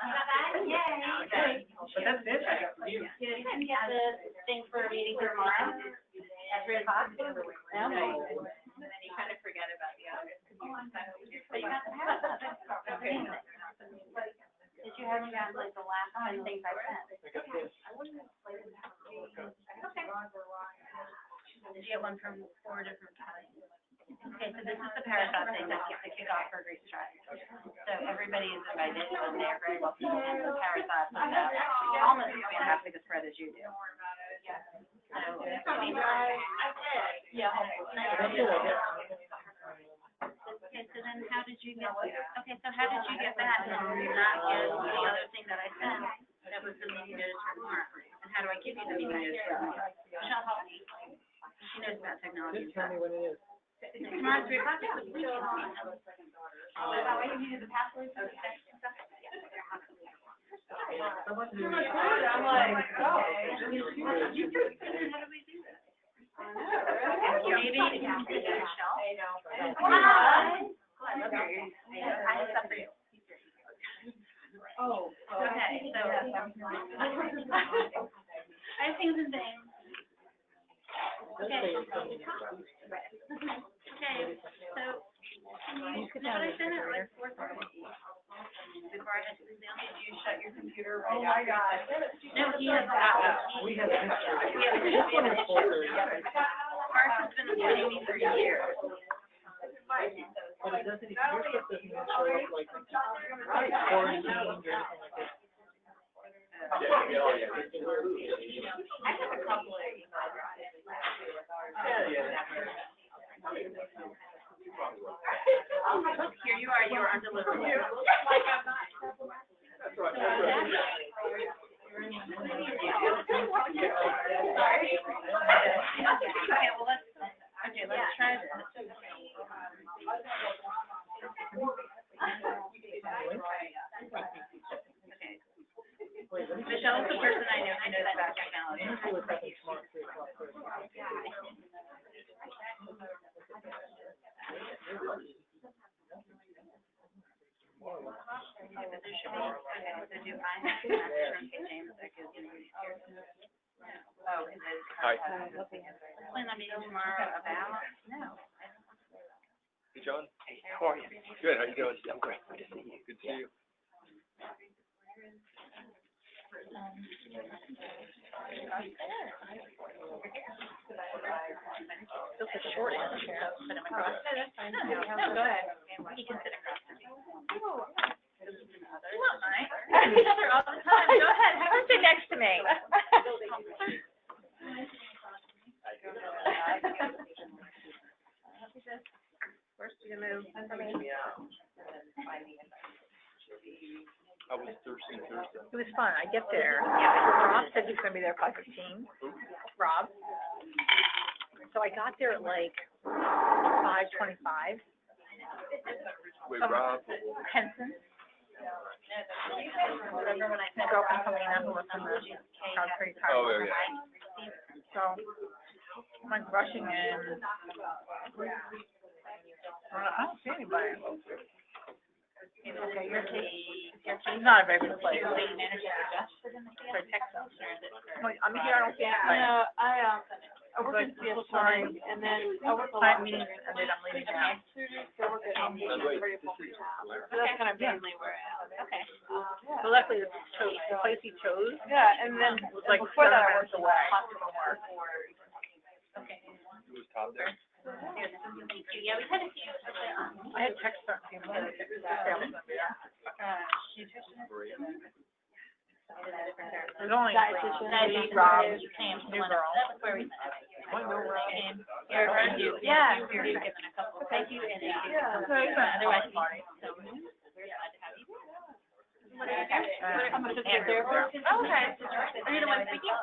But that's it. You didn't get the thing for a meeting tomorrow at 3 o'clock? No. And then you kind of forget about the others. But you got the house. Okay. Did you have like the last 10 things I sent? Okay. Did you get one from 4 different kinds? Okay, so this is the parasite thing that the kickoff for Greece Stride. So everybody is invited, and they're very welcome to the parasite without almost as fantastic a spread as you do. So, yeah. Okay, so then how did you get? Okay, so how did you get that and not get the other thing that I sent? That was the meeting notice for tomorrow. And how do I give you the meeting notice for tomorrow? She'll help me. She knows about technology. Just tell me when it is. Tomorrow at 3 o'clock. Oh, is that why you needed the password? Okay. I'm like, oh. How do we do that? Maybe it's Michelle. Hi. I love your ears. I have stuff for you. Oh. Okay, so I have things and things. Okay. Okay, so can you know what I sent at like 4:30? Before I had to sit down, did you shut your computer right Oh my God. No, he has We have an issue. We have an issue. Mark has been avoiding me for years. But it doesn't, your stuff doesn't even show up like quarantine or anything like that. I have a couple of emails. Here you are, you're undeliverable. That's right. Okay, let's try this. Michelle's the person I know who knows about technology. Let me see what's happening tomorrow at 3 o'clock. Hi. Plan on meeting tomorrow about? No. Hey, John. Hey, how are you? Good. How you doing? I'm great. Good to see you. Good to see you. Just a short answer. Put him across. No, that's fine. No, go ahead. He can sit across from me. You want mine? Each other all the time. Go ahead. Have her sit next to me. First, you move information. How was Thursday? It was fun. I get there. Yeah, Rob said he was going to be there at 5:15. Rob. So I got there at like 5:25. Wait, Rob. Henson. My girlfriend coming in who works in the Calgary car. Oh, yeah. So I'm like rushing in. I don't see anybody. Okay, it's not a very good place. So I text them. I'm here, I don't see anybody. No, I work in CSI, and then I work a lot Client meetings, and then I'm leaving now. So I work at home, so that's kind of mainly where I am. Okay. But luckily, the place he chose Yeah, and then was like before that, I 7 minutes worked away. hospital work. Okay. Was Tom there? Thank you. Yeah, we had a few. I had text her a few minutes ago. It was only Rob, new girl. That was where we met. I know Rob. Yeah. You're given a couple. Thank you. And otherwise, so we're glad to have you. I'm a physical therapist. Oh, okay. Are you the one speaking?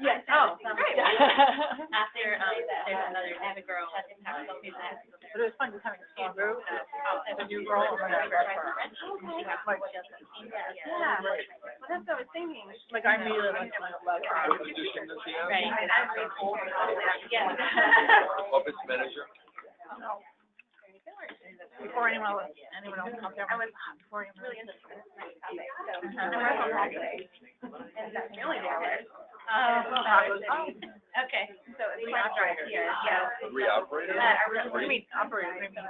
Yes. Oh, great. After, there's another girl. But it was fun just having a small group. A new girl and then I got her. Yeah. Well, that's what I was thinking. Like I immediately went to my love her. What position does he have? Right. Yeah. Office manager? No. Before anyone else comes there, I was before anyone else. And that's really there. Okay, so it's We like right operator. here, yeah. Re-operator? What do you mean, operator? What do you mean?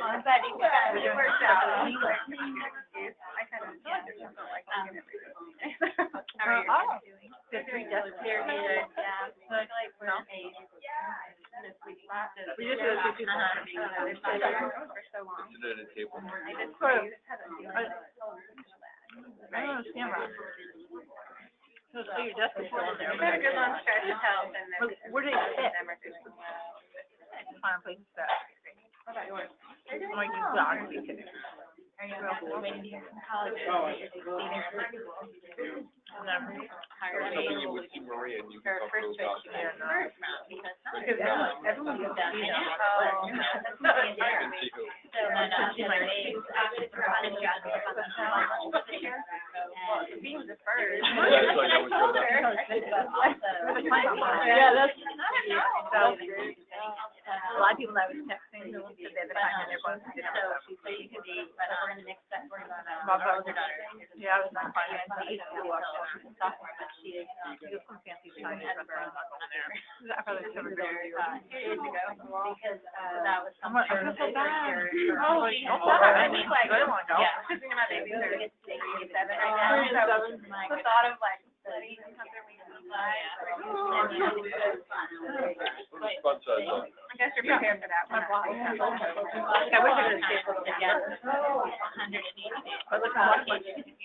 I'm glad you got it worked out. How are you? Guthrie, They're good, yeah. So I feel like we're No. in a sweet spot. We just did a few people. They've been there for so long. Sit at a table. I just Sort of. had a feeling. I don't understand that. So your desk is still in there. We've had a good long stretch of health and then. Where do they sit? Them are doing well. Find a place to sit. How about yours? I'm like, geography today. Are you waiting to hear from college? And then, Higher Something you ed. would see Maria and you Her can talk first to her choice, about. she went first round because because everyone can see them. Oh, that's not I can see who. So then, they actually provided jobs on the college this year. And being the first. That's like I was sure that. Yeah, that's. So, A lot of people that I was texting said they had the time and they're going to dinner. so you could be, but we're in the next step, we're going to, My our older daughter. Yeah, I was not fine. I used to watch sophomore, but she is, You get some fancy Chinese Edinburgh, restaurant on there. I probably should have there, gone with you. 2 years ago, because, that was I'm something. gonna feel so bad. Oh, She don't had- bother. I mean, I didn't want to go. Yeah, because my baby's 37 right now, so the thought of like, letting them come there, we can fly. Fun size, huh? I guess you're prepared for that one. My block. I I wish I could have stayed for the Yes, 180 days. But look how much. Oh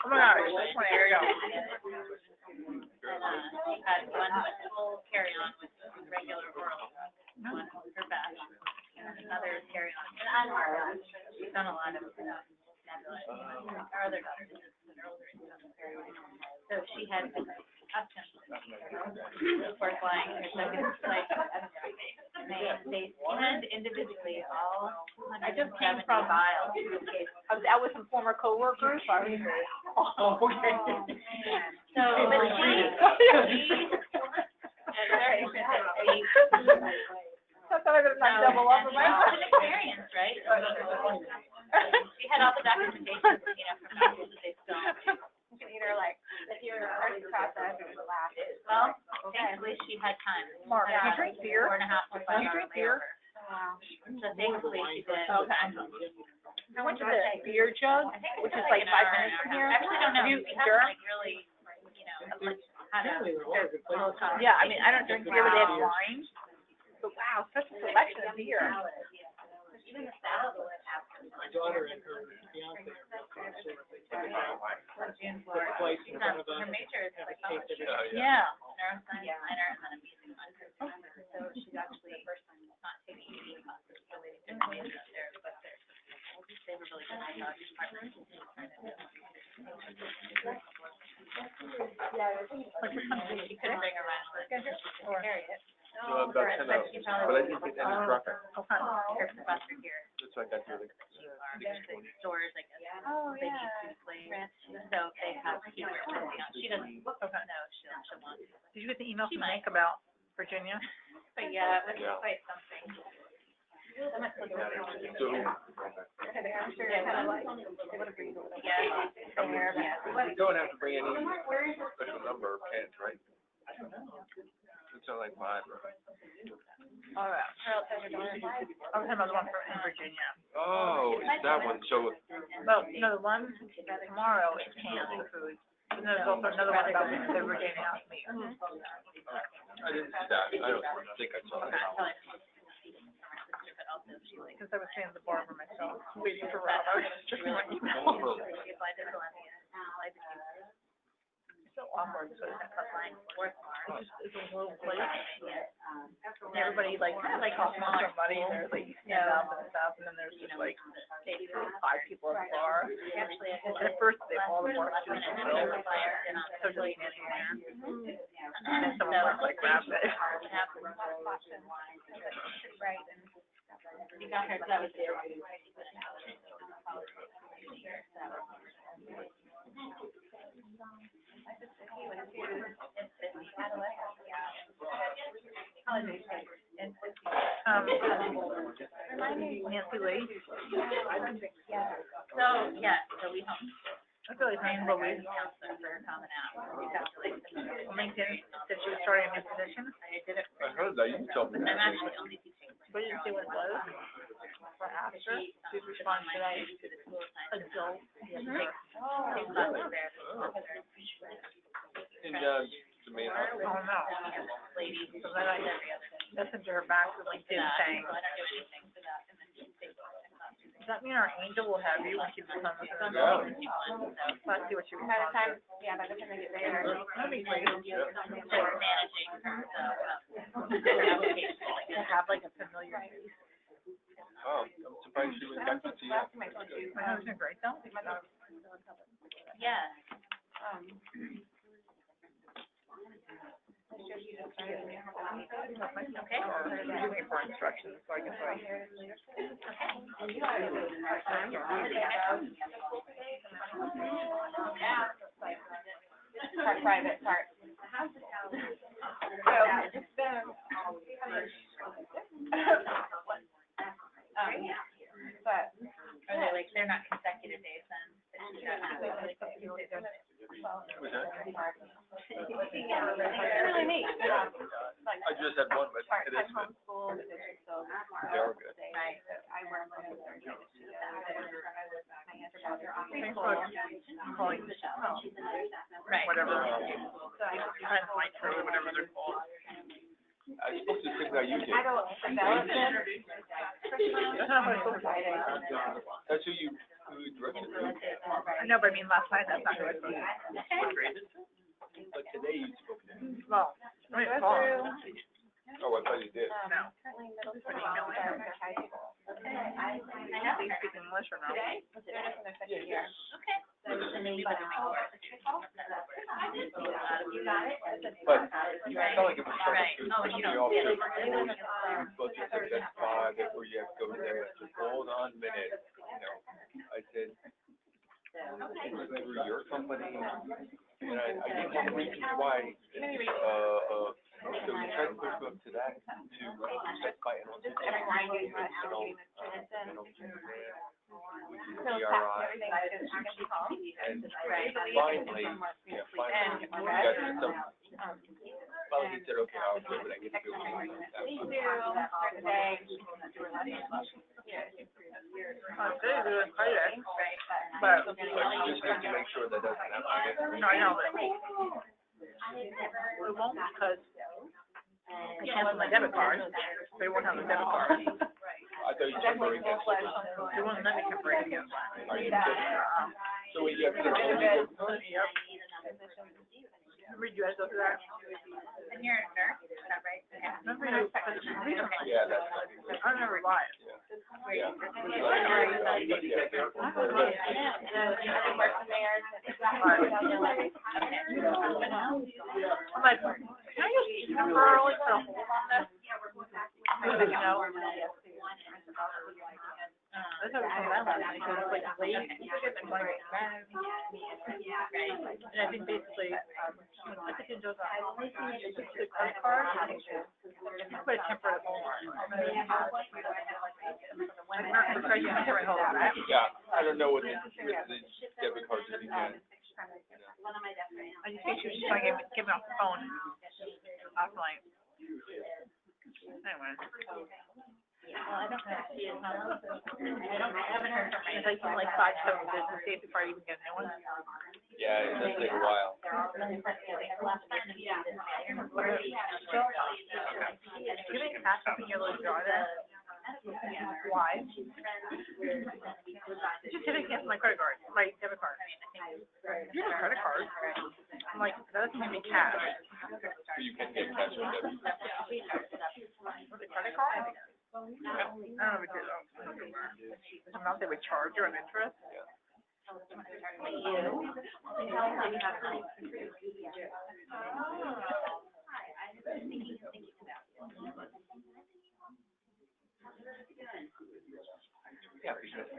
my gosh, this one, here we go. She had one full carry-on with regular oral, one her best, and another carry-on. And I'm hard, she's done a lot of nebulizing. Our other daughter did this in her older age. So she had custom for flying her second flight every day. They scanned individually all I just came 170 from- files. I was out with some former coworkers, so I was very. Oh, okay. So, but I thought I was gonna double up with my. It's an experience, right? She had all the documentation, from doctors that they still. You can either like, if you're first process or the last. Well, thankfully she had time. Mark, do you drink beer? 4.5 to 5 Do you hour drink beer? layover. So thankfully she did. Okay. I went to the beer jug, which is like 5 minutes from here. I actually don't know. You We have Durham? like really, kind of. Yeah, I mean, I don't drink beer, but they have wine. But wow, such a selection of beer. Even the salad was after. My daughter and her fiance are concert. They take it out. Her Place in front of us. her major is Have a psychology. cake Yeah, Yeah. Neuroscience minor and then a music minor. So she's actually not taking any classes related to music there, but they were really good at psychology department. She couldn't bring her lunch, or carry it. So I'm about 10 out, but I didn't get any traffic. Okay. Her professor here. That's why I got here like There's stores, I guess. Oh, yeah. They need to play. So they have people sitting out. She doesn't know she'll want to. Did you get the email from Nick about Virginia? But yeah, it was quite something. I'm not supposed to. So, I'm sure it kind of like, yeah, there, yeah. you don't have to bring any special number of pens, right? It's not like mine, right? All right. Charles has her daughter. I was talking about the one from in Virginia. Oh, it's that one, so, No, no, the one tomorrow is canned food. And there's also another one about the Virginia house meat. I didn't see that, I don't think I saw that. Because I was staying at the bar for myself, waiting for Rob. I was just checking my email. She applied to Columbia, applied to Cambridge. It's so awkward, so it's Applying for tomorrow. it's a little place. And everybody like talking to somebody, and there's like you stand up and stuff, and then there's just like 5 people at the bar. Actually, And at first, all the bar students were filled, so just standing there. And then someone like grabbed it. Right, and you got her, that was there. Nancy Lee. So, yeah, so we home. I feel like Trained saying the Louise guidance counselor for Common App. We calculate the on LinkedIn said she was starting a new position. I did it, I heard that, you told me but I'm that. actually only teaching. But you didn't see what it was? So I asked her. She's responding today. Adult. In, the main office. Oh, no. Lady, So then I listened to her back to LinkedIn saying, so I don't do anything for that, and then she takes does that mean our angel will have you when she becomes an Yeah. adult? Let's see what she responds to. yeah, by the time I get there. That'd be great. Like managing her, application. To have like a familiar face. Oh, I'm surprised she went back to see that. I know, isn't it great though? Yeah. Okay. She's looking for instructions, so I guess Part private, part. So, it's been, but, are they like, they're not consecutive days then? Was that? It's really neat. I just had one, but it is good. They are good. Right. I wear my Right. whatever, trend lights or whatever they're called. I spoke to the same guy you did. I don't develop it. That's not what it's supposed to be. That's who you directed to. I know, but I mean, last night, that's not who I spoke to. But today you spoke to him. Well, I mean, it's all. Oh, I thought you did. No. But emailing her. I know. Do you speak English or no? Yeah. Okay. And then you got you got it? But it's not like it was Right. Oh, and you don't. But you said that's five, that where you have to go there. I said, hold on a minute. You know, I said, through your company, and I gave one reason why. So we tried to push them up to that, to Best Buy and also to and finally, we got some, well, he said, okay, I'll do it, I get to do it. But you just need to make sure that doesn't happen. no, I know, but it won't because I canceled my debit card. They won't have a debit card. I thought you said very good. They won't let me convert it again. Are you kidding? So we have to. Yep. Remember you guys go through that? And you're a nurse, is that right? Remember you, recently, Yeah, that's right. I remember why. Yeah. I'm like, can I just temporarily put a hold on this? You know? That's how we come down last night, because it's like late, and like, and I think basically, I think it goes on, it's just the credit card, and put a temporary hold on it. Like, not the credit, you temporary hold on it. Yeah, I don't know what the debit cards that you get. I just think she was just trying to give me off the phone last night. Anyway. Well, I don't know if she is, I haven't heard from her. It's like, 5-7 business days before I even get a new one. Yeah, it does take a while. You make cash up in your little jar there? Why? Just didn't cancel my credit card, my debit card. You have a credit card? I'm like, that doesn't give me cash. So you can get cash with debit. With a credit card? I don't know if it did, the amount they would charge you on interest? Yeah, because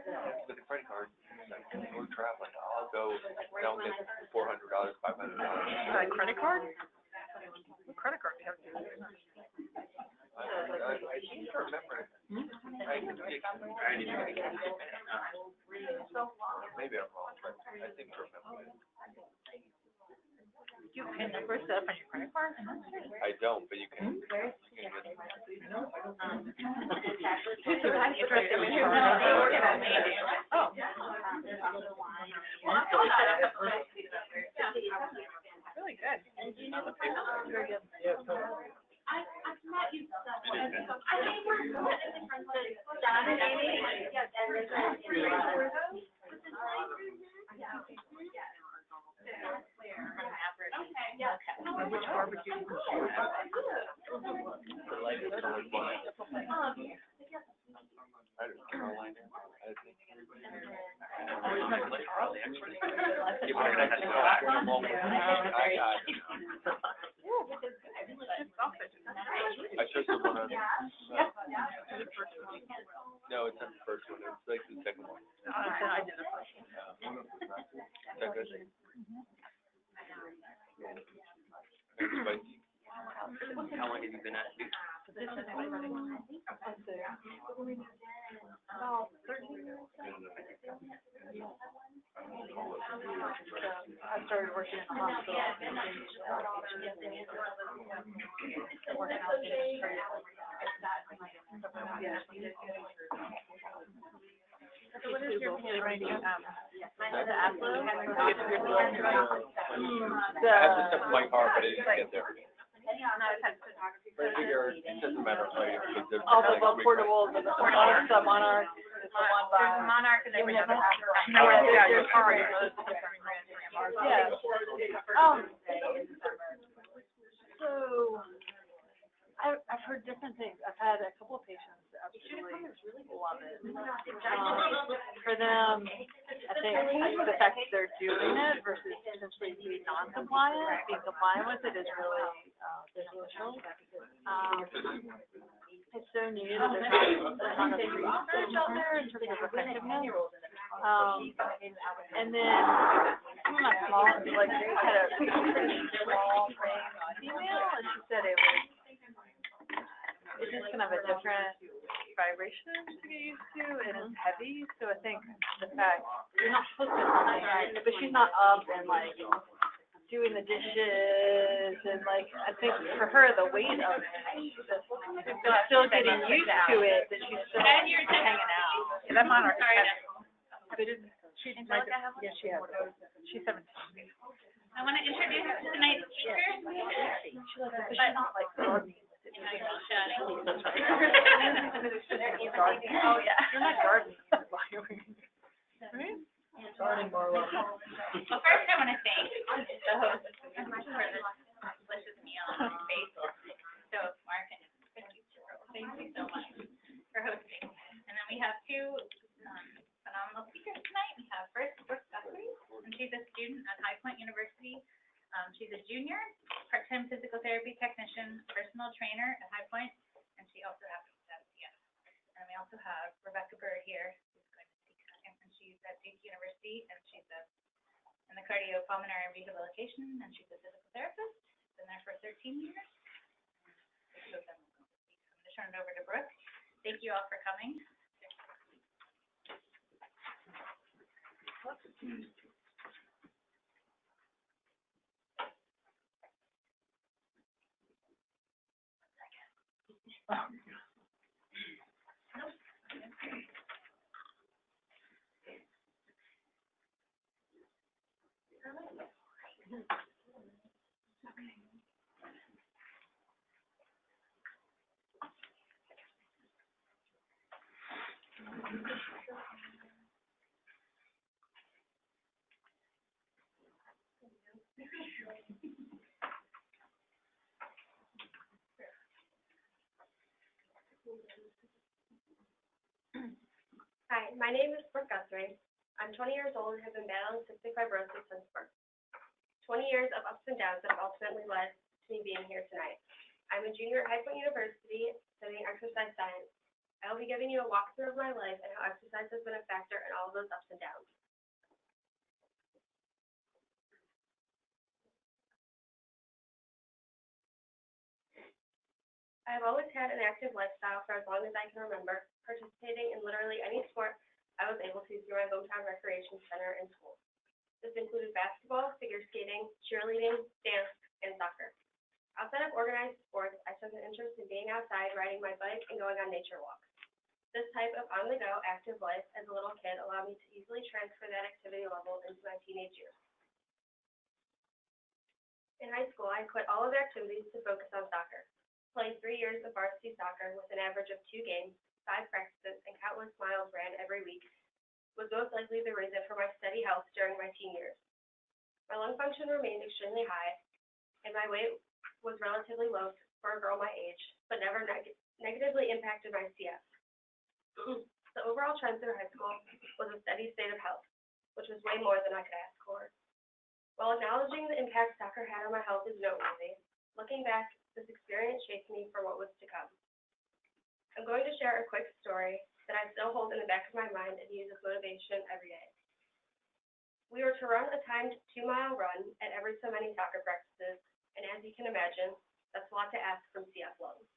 with a credit card, like, when we're traveling, I'll go, and I'll get $400, $500. A credit card? What credit card do you have to use? I seem to remember. I need to get so long. Maybe I'm wrong, but I think I remember it. You can never set up on your credit card? I don't, but you can get Oh. Really good. Very good. Yeah, so, Which barbecue? the light is colored one. Carolina, I think. Yeah, but I had to go back along with it. I got it. I chose the one on, no, it's not the first one, it's like the second one. I did the first one. Is that good? Spicy. How long have you been at it? About 13 years. I started working in the hospital. So what is your pay right now? The Atlas? I have to step in my car, but I didn't get there. But I figure it doesn't matter if I, because they're. All the portables, the Monarch, the Monarch, is the one by. There's a Monarch and then we have a Yeah, your car. Yeah. So, I've heard different things. I've had a couple of patients that absolutely love it. For them, I think the fact that they're doing it versus potentially being non-compliant, being compliant with it is really beneficial. It's so new that there's not enough research out there in terms of effectiveness. And then some of my small, like, they had a pretty small frame female, and she said it's just kind of a different vibration to get used to, and it's heavy, so I think the fact, you're not supposed to, but she's not up and, like, doing the dishes, and, like, I think for her, the weight of it, still getting used to it, that she's still hanging out. And I'm on her. But it's, she has. She's 17. I want to introduce tonight's speaker. But she's not, like, gardening. Oh, yeah. You're not gardening. Right? starting Marlo. Well, first I want to thank the host for this delicious meal and space. So, Mark and Christy, thank you so much for hosting. And then we have two phenomenal speakers tonight. We have first Brooke Guthrie, and she's a student at High Point University. She's a junior, part-time physical therapy technician, personal trainer at High Point, and she also happens to have CS. And we also have Rebecca Byrd here, who's going to speak second, and she's at Duke University, and she's in the Cardiopulmonary Rehabilitation, and she's a physical therapist. Been there for 13 years. So I'm going to turn it over to Brooke. Thank you all for coming. Hi, my name is Brooke Guthrie. I'm 20 years old and have been battling cystic fibrosis since birth. 20 years of ups and downs that have ultimately led to me being here tonight. I'm a junior at High Point University studying exercise science. I will be giving you a walkthrough of my life and how exercise has been a factor in all of those ups and downs. I have always had an active lifestyle for as long as I can remember, participating in literally any sport I was able to through my hometown recreation center and school. This included basketball, figure skating, cheerleading, dance, and soccer. Outside of organized sports, I took an interest in being outside, riding my bike, and going on nature walks. This type of on-the-go active life as a little kid allowed me to easily transfer that activity level into my teenage years. In high school, I quit all of the activities to focus on soccer. Playing 3 years of varsity soccer with an average of 2 games, 5 practices, and countless miles ran every week was most likely the reason for my steady health during my teen years. My lung function remained extremely high, and my weight was relatively low for a girl my age, but never negatively impacted my CF. The overall trend through high school was a steady state of health, which was way more than I could ask for. While acknowledging the impact soccer had on my health is noteworthy, looking back, this experience shaped me for what was to come. I'm going to share a quick story that I still hold in the back of my mind and use as motivation every day. We were to run a timed 2-mile run at every so many soccer practices, and as you can imagine, that's a lot to ask from CF lungs.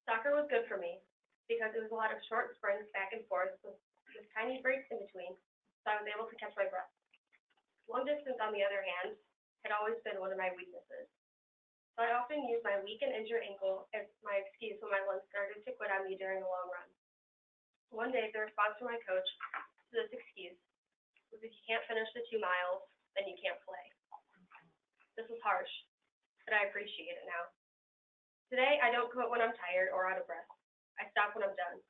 Soccer was good for me because it was a lot of short sprints back and forth with tiny breaks in between, so I was able to catch my breath. Long distance, on the other hand, had always been one of my weaknesses. So I often used my weak and injured ankle as my excuse when my lungs started to quit on me during a long run. One day, the response from my coach to this excuse was, if you can't finish the 2 miles, then you can't play. This was harsh, but I appreciate it now. Today, I don't quit when I'm tired or out of breath. I stop when I'm done.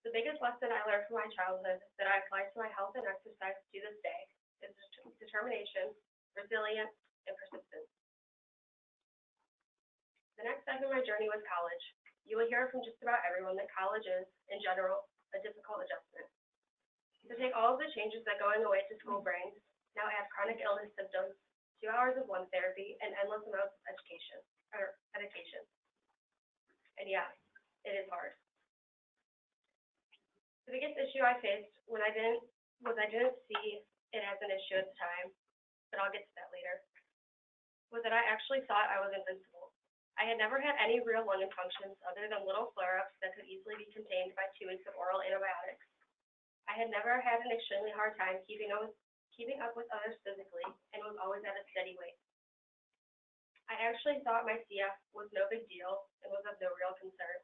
The biggest lesson I learned from my childhood that I apply to my health and exercise to this day is determination, resilience, and persistence. The next step in my journey was college. You will hear from just about everyone that college is, in general, a difficult adjustment. To take all of the changes that going away to school brings, now add chronic illness symptoms, 2 hours of one therapy, and endless amounts of medication. And yeah, it is hard. The biggest issue I faced when I didn't see it as an issue at the time, but I'll get to that later, was that I actually thought I was invincible. I had never had any real lung functions other than little flare-ups that could easily be contained by 2 weeks of oral antibiotics. I had never had an extremely hard time keeping up with others physically and was always at a steady weight. I actually thought my CF was no big deal and was of no real concern.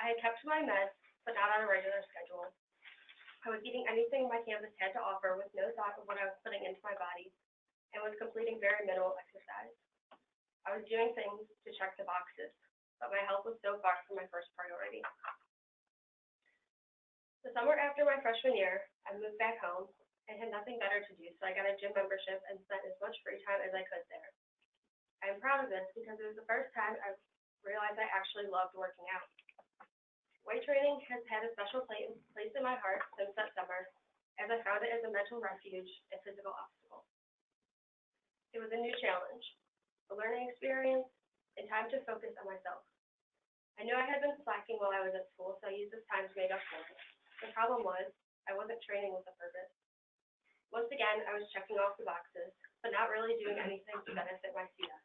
I had kept to my meds, but not on a regular schedule. I was eating anything my campus had to offer with no thought of what I was putting into my body, and was completing very minimal exercise. I was doing things to check the boxes, but my health was so far from my first priority. The summer after my freshman year, I moved back home and had nothing better to do, so I got a gym membership and spent as much free time as I could there. I am proud of this because it was the first time I realized I actually loved working out. Weight training has had a special place in my heart since that summer, as I found it as a mental refuge and physical obstacle. It was a new challenge, a learning experience, and time to focus on myself. I knew I had been slacking while I was at school, so I used this time to make up for it. The problem was, I wasn't training with a purpose. Once again, I was checking off the boxes, but not really doing anything to benefit my CF.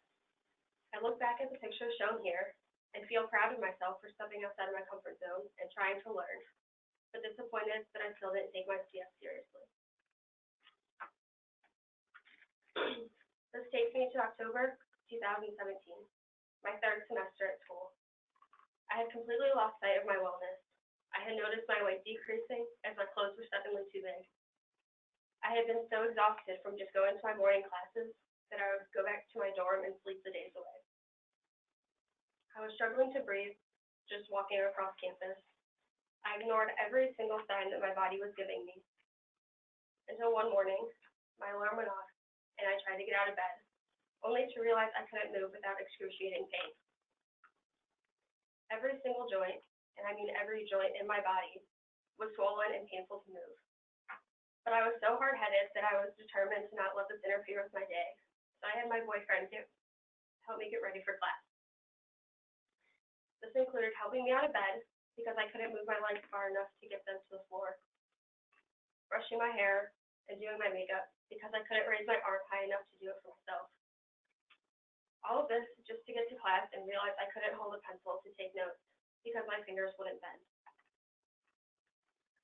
I look back at the pictures shown here and feel proud of myself for stepping outside of my comfort zone and trying to learn, but disappointed that I still didn't take my CF seriously. This takes me to October 2017, my 3rd semester at school. I had completely lost sight of my wellness. I had noticed my weight decreasing as my clothes were suddenly too big. I had been so exhausted from just going to my morning classes that I would go back to my dorm and sleep the days away. I was struggling to breathe just walking across campus. I ignored every single sign that my body was giving me. Until one morning, my alarm went off and I tried to get out of bed, only to realize I couldn't move without excruciating pain. Every single joint, and I mean every joint in my body, was swollen and painful to move. But I was so hard-headed that I was determined to not let this interfere with my day, so I had my boyfriend help me get ready for class. This included helping me out of bed because I couldn't move my legs far enough to get them to the floor, brushing my hair, and doing my makeup because I couldn't raise my arm high enough to do it for myself. All of this just to get to class and realize I couldn't hold a pencil to take notes because my fingers wouldn't bend.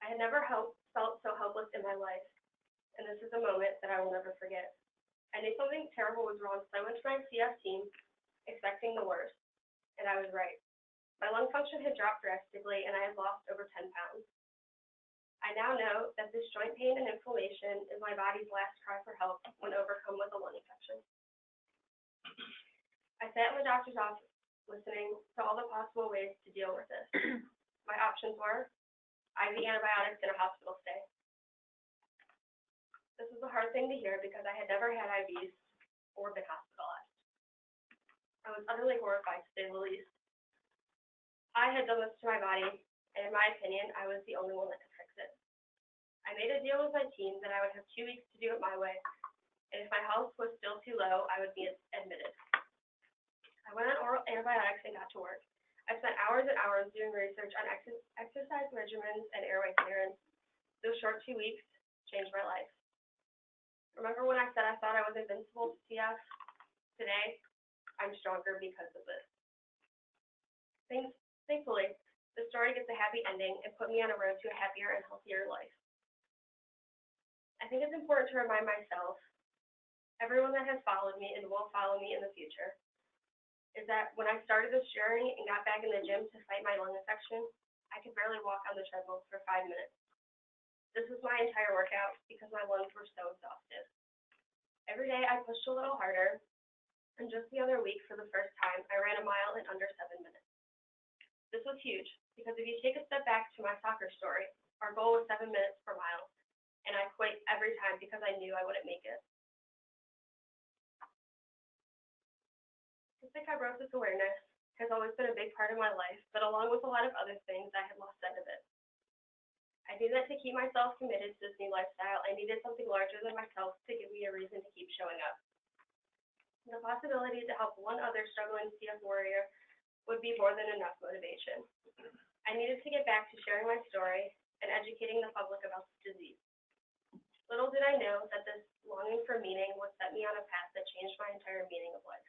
I had never felt so helpless in my life, and this is a moment that I will never forget. I knew something terrible was wrong, so I went to my CF team expecting the worst, and I was right. My lung function had dropped drastically, and I had lost over 10 pounds. I now know that this joint pain and inflammation is my body's last cry for help when overcome with a lung infection. I sat in the doctor's office listening to all the possible ways to deal with this. My options were IV antibiotics and a hospital stay. This was a hard thing to hear because I had never had IVs or been hospitalized. I was utterly horrified, to say the least. I had done this to my body, and in my opinion, I was the only one that could fix it. I made a deal with my team that I would have 2 weeks to do it my way, and if my health was still too low, I would be admitted. I went on oral antibiotics and got to work. I spent hours and hours doing research on exercise regimens and airway clearance. Those short 2 weeks changed my life. Remember when I said I thought I was invincible to CF? Today, I'm stronger because of this. Thankfully, the story gets a happy ending and put me on a road to a happier and healthier life. I think it's important to remind myself, everyone that has followed me and will follow me in the future, is that when I started this journey and got back in the gym to fight my lung infection, I could barely walk on the treadmill for 5 minutes. This was my entire workout because my lungs were so exhausted. Every day I pushed a little harder, and just the other week, for the first time, I ran a mile in under 7 minutes. This was huge, because if you take a step back to my soccer story, our goal was 7 minutes per mile, and I quit every time because I knew I wouldn't make it. Cystic fibrosis awareness has always been a big part of my life, but along with a lot of other things, I had lost sight of it. I knew that to keep myself committed to this new lifestyle, I needed something larger than myself to give me a reason to keep showing up. The possibility to help one other struggling CF warrior would be more than enough motivation. I needed to get back to sharing my story and educating the public about this disease. Little did I know that this longing for meaning would set me on a path that changed my entire meaning of life.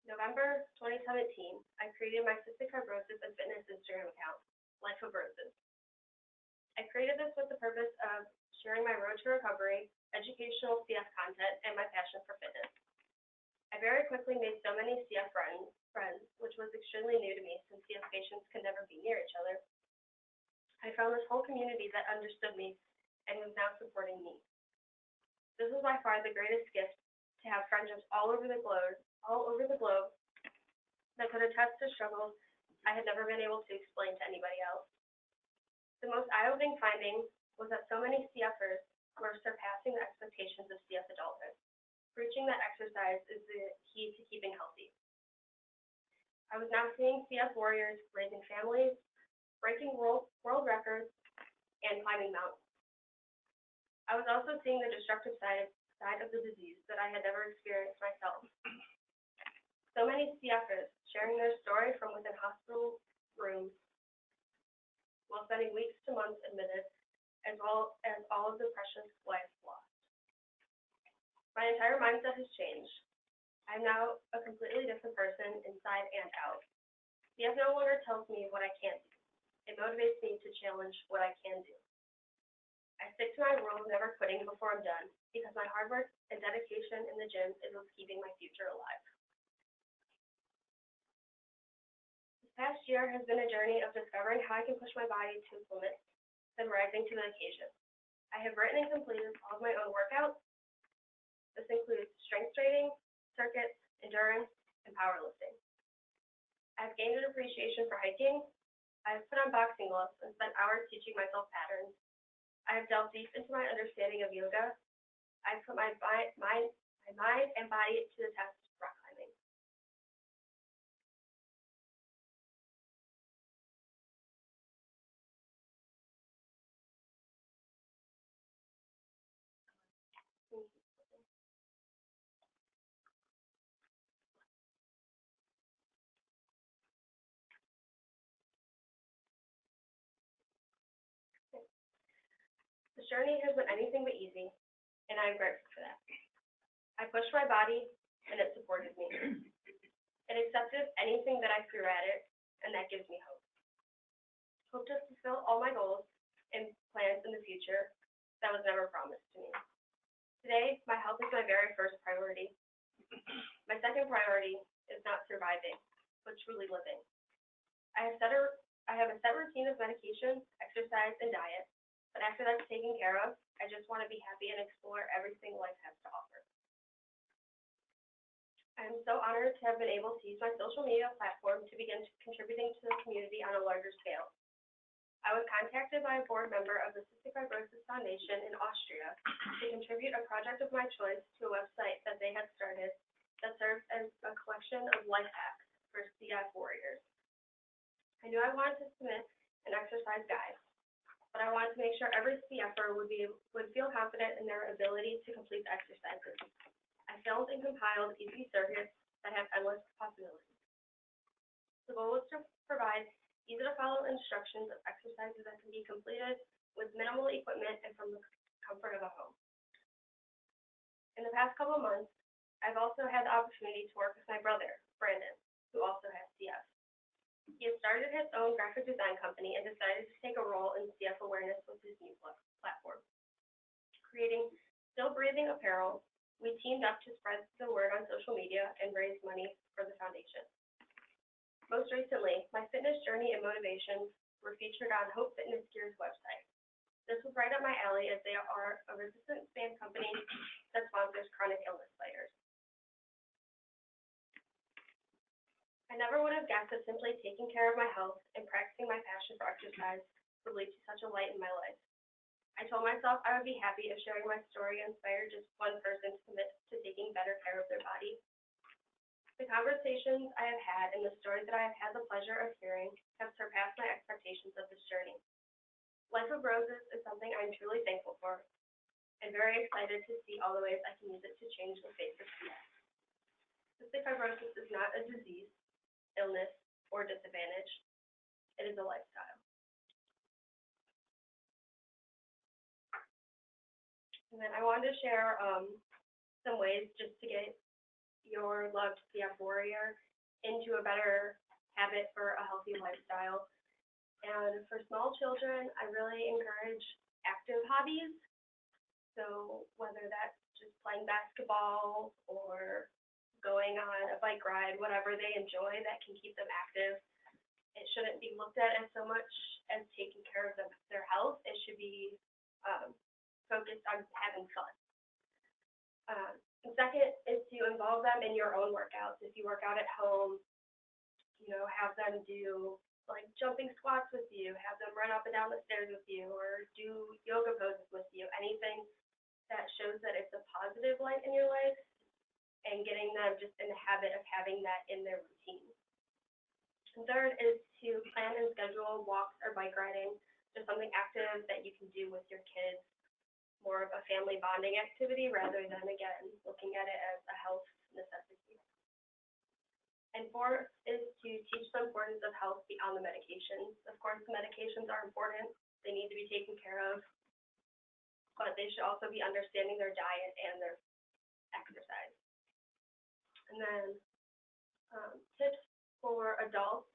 November 2017, I created my cystic fibrosis and fitness Instagram account, Life of Roses. I created this with the purpose of sharing my road to recovery, educational CF content, and my passion for fitness. I very quickly made so many CF friends, which was extremely new to me since CF patients can never be near each other. I found this whole community that understood me and was now supporting me. This was by far the greatest gift, to have friendships all over the globe that could attest to struggles I had never been able to explain to anybody else. The most eye-opening finding was that so many CFers were surpassing the expectations of CF adulthood, preaching that exercise is the key to keeping healthy. I was now seeing CF warriors raising families, breaking world records, and climbing mountains. I was also seeing the destructive side of the disease that I had never experienced myself. So many CFers sharing their story from within hospital rooms while spending weeks to months admitted, as well as all of the precious lives lost. My entire mindset has changed. I'm now a completely different person inside and out. CF no longer tells me what I can't do. It motivates me to challenge what I can do. I stick to my rule of never quitting before I'm done, because my hard work and dedication in the gym is what's keeping my future alive. This past year has been a journey of discovering how I can push my body to its limits, then rising to the occasion. I have written and completed all of my own workouts. This includes strength training, circuits, endurance, and powerlifting. I've gained an appreciation for hiking. I've put on boxing gloves and spent hours teaching myself patterns. I have delved deep into my understanding of yoga. I've put my mind and body to the test rock climbing. This journey has been anything but easy, and I am grateful for that. I pushed my body, and it supported me. It accepted anything that I threw at it, and that gives me hope. Hope to fulfill all my goals and plans in the future that was never promised to me. Today, my health is my very first priority. My second priority is not surviving, but truly living. I have a set routine of medication, exercise, and diet, but after that's taken care of, I just want to be happy and explore everything life has to offer. I am so honored to have been able to use my social media platform to begin contributing to the community on a larger scale. I was contacted by a board member of the Cystic Fibrosis Foundation in Austria to contribute a project of my choice to a website that they had started that serves as a collection of life hacks for CF warriors. I knew I wanted to submit an exercise guide, but I wanted to make sure every CFer would feel confident in their ability to complete the exercises. I filmed and compiled easy circuits that have endless possibilities. The goal was to provide easy-to-follow instructions of exercises that can be completed with minimal equipment and from the comfort of a home. In the past couple of months, I've also had the opportunity to work with my brother, Brandon, who also has CF. He has started his own graphic design company and decided to take a role in CF awareness with his new platform. Creating still breathing apparel, we teamed up to spread the word on social media and raise money for the foundation. Most recently, my fitness journey and motivations were featured on Hope Fitness Gear's website. This was right up my alley as they are a resistance band company that sponsors chronic illness fighters. I never would have guessed that simply taking care of my health and practicing my passion for exercise would lead to such a light in my life. I told myself I would be happy if sharing my story inspired just one person to commit to taking better care of their body. The conversations I have had and the stories that I have had the pleasure of hearing have surpassed my expectations of this journey. Life of Roses is something I'm truly thankful for and very excited to see all the ways I can use it to change the face of CF. Cystic fibrosis is not a disease, illness, or disadvantage. It is a lifestyle. And then I wanted to share some ways just to get your loved CF warrior into a better habit for a healthy lifestyle. And for small children, I really encourage active hobbies. So whether that's just playing basketball or going on a bike ride, whatever they enjoy that can keep them active. It shouldn't be looked at as so much as taking care of their health. It should be focused on having fun. And second is to involve them in your own workouts. If you work out at home, have them do like jumping squats with you, have them run up and down the stairs with you, or do yoga poses with you, anything that shows that it's a positive light in your life, and getting them just in the habit of having that in their routine. And third is to plan and schedule walks or bike riding, just something active that you can do with your kids, more of a family bonding activity rather than, again, looking at it as a health necessity. And fourth is to teach the importance of health beyond the medications. Of course, the medications are important. They need to be taken care of, but they should also be understanding their diet and their exercise. And then tips for adults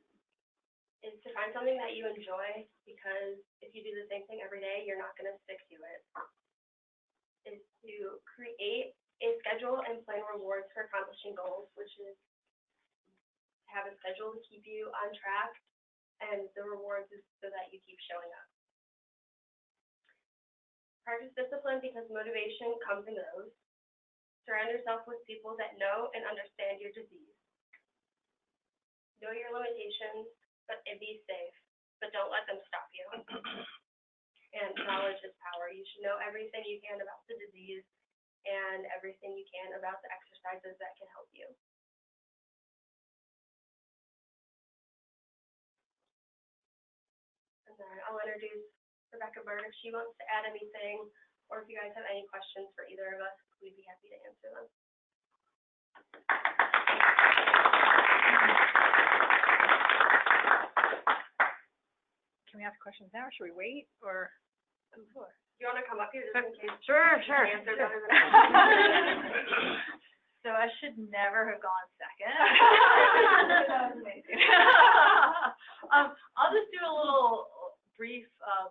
is to find something that you enjoy, because if you do the same thing every day, you're not going to stick to it. Is to create a schedule and plan rewards for accomplishing goals, which is to have a schedule to keep you on track, and the rewards is so that you keep showing up. Practice discipline because motivation comes and goes. Surround yourself with people that know and understand your disease. Know your limitations, and be safe, but don't let them stop you. And knowledge is power. You should know everything you can about the disease and everything you can about the exercises that can help you. And then I'll introduce Rebecca Byrd if she wants to add anything, or if you guys have any questions for either of us, we'd be happy to answer them. Can we ask questions now, or should we wait, or? Do you want to come up here just in case? Sure. Answer better than I. So I should never have gone second. That was amazing. I'll just do a little brief,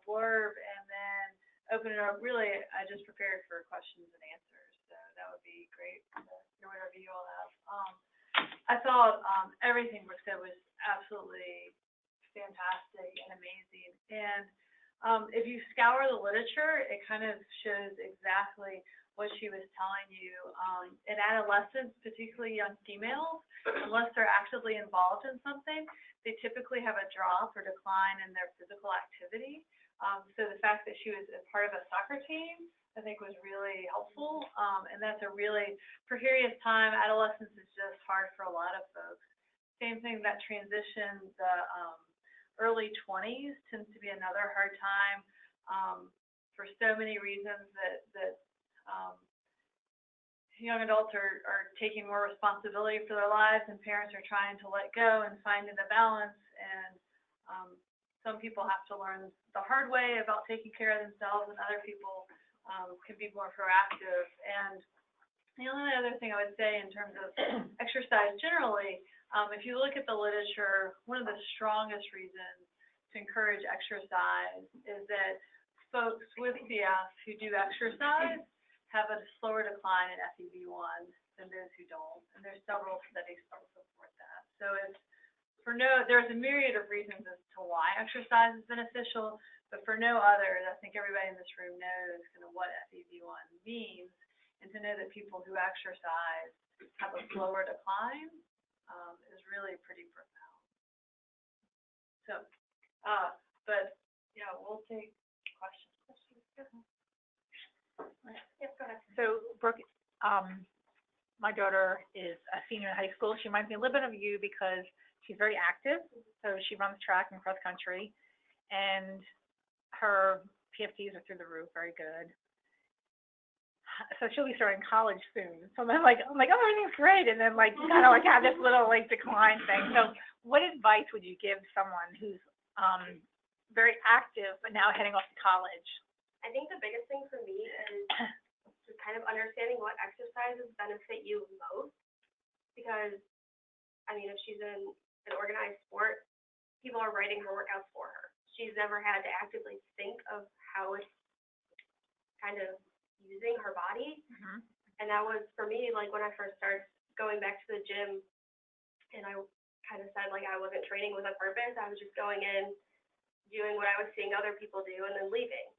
blurb and then open it up. Really, I just prepared for questions and answers, so that would be great to hear whatever you all have. I thought, everything Brooke said was absolutely fantastic and amazing. And, if you scour the literature, it kind of shows exactly what she was telling you. In adolescents, particularly young females, unless they're actively involved in something, they typically have a drop or decline in their physical activity. So the fact that she was a part of a soccer team, I think was really helpful. And that's a really precarious time. Adolescence is just hard for a lot of folks. Same thing, that transition, the early 20s tends to be another hard time for so many reasons that young adults are taking more responsibility for their lives, and parents are trying to let go and finding the balance. And some people have to learn the hard way about taking care of themselves, and other people can be more proactive. And the only other thing I would say in terms of exercise generally, if you look at the literature, one of the strongest reasons to encourage exercise is that folks with CF who do exercise have a slower decline in FEV1 than those who don't. And there's several studies that support that. So there's a myriad of reasons as to why exercise is beneficial, but for no others, I think everybody in this room knows kind of what FEV1 means, and to know that people who exercise have a slower decline is really pretty profound. So, but yeah, we'll take questions. Yes, go ahead. So, Brooke, my daughter is a senior in high school. She reminds me a little bit of you because she's very active. So she runs track and cross country, and her PFTs are through the roof, very good. So she'll be starting college soon. So I'm like, oh, everything's great, and then kind of have this little decline thing. So, what advice would you give someone who's very active but now heading off to college? I think the biggest thing for me is just kind of understanding what exercises benefit you most. Because, I mean, if she's in an organized sport, people are writing her workouts for her. She's never had to actively think of how it's kind of using her body. Mm-hmm. And that was, for me, when I first started going back to the gym, and I kind of said, I wasn't training with a purpose. I was just going in, doing what I was seeing other people do, and then leaving.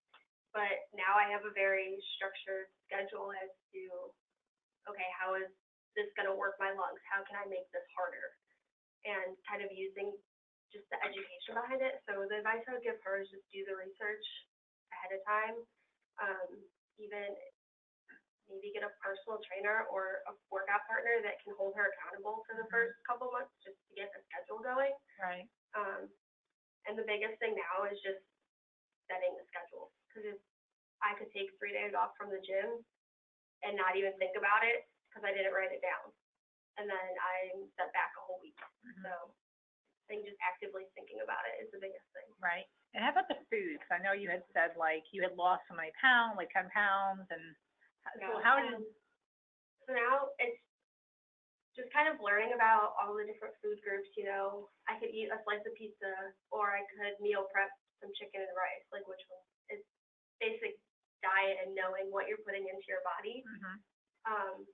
But now I have a very structured schedule as to, okay, how is this going to work my lungs? How can I make this harder? And kind of using just the education behind it. So the advice I would give her is just do the research ahead of time. Even maybe get a personal trainer or a workout partner that can hold her accountable for the first couple months just to get the schedule going. Right. And the biggest thing now is just setting the schedule. Because if I could take 3 days off from the gym and not even think about it because I didn't write it down, and then I'm set back a whole week. Mm-hmm. So I think just actively thinking about it is the biggest thing. Right. And how about the food? Because I know you had said you had lost so many pounds, 10 pounds, and so how did? So now it's just kind of learning about all the different food groups. I could eat a slice of pizza, or I could meal prep some chicken and rice. Which one? It's basic diet and knowing what you're putting into your body. Mm-hmm.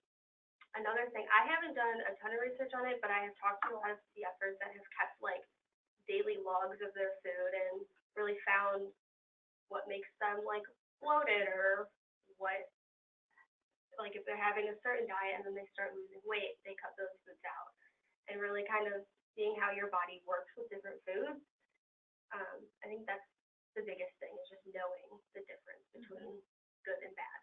Another thing, I haven't done a ton of research on it, but I have talked to a lot of CFers that have kept daily logs of their food and really found what makes them bloated, or what, if they're having a certain diet and then they start losing weight, they cut those foods out. And really kind of seeing how your body works with different foods. I think that's the biggest thing, is just knowing the difference between good and bad.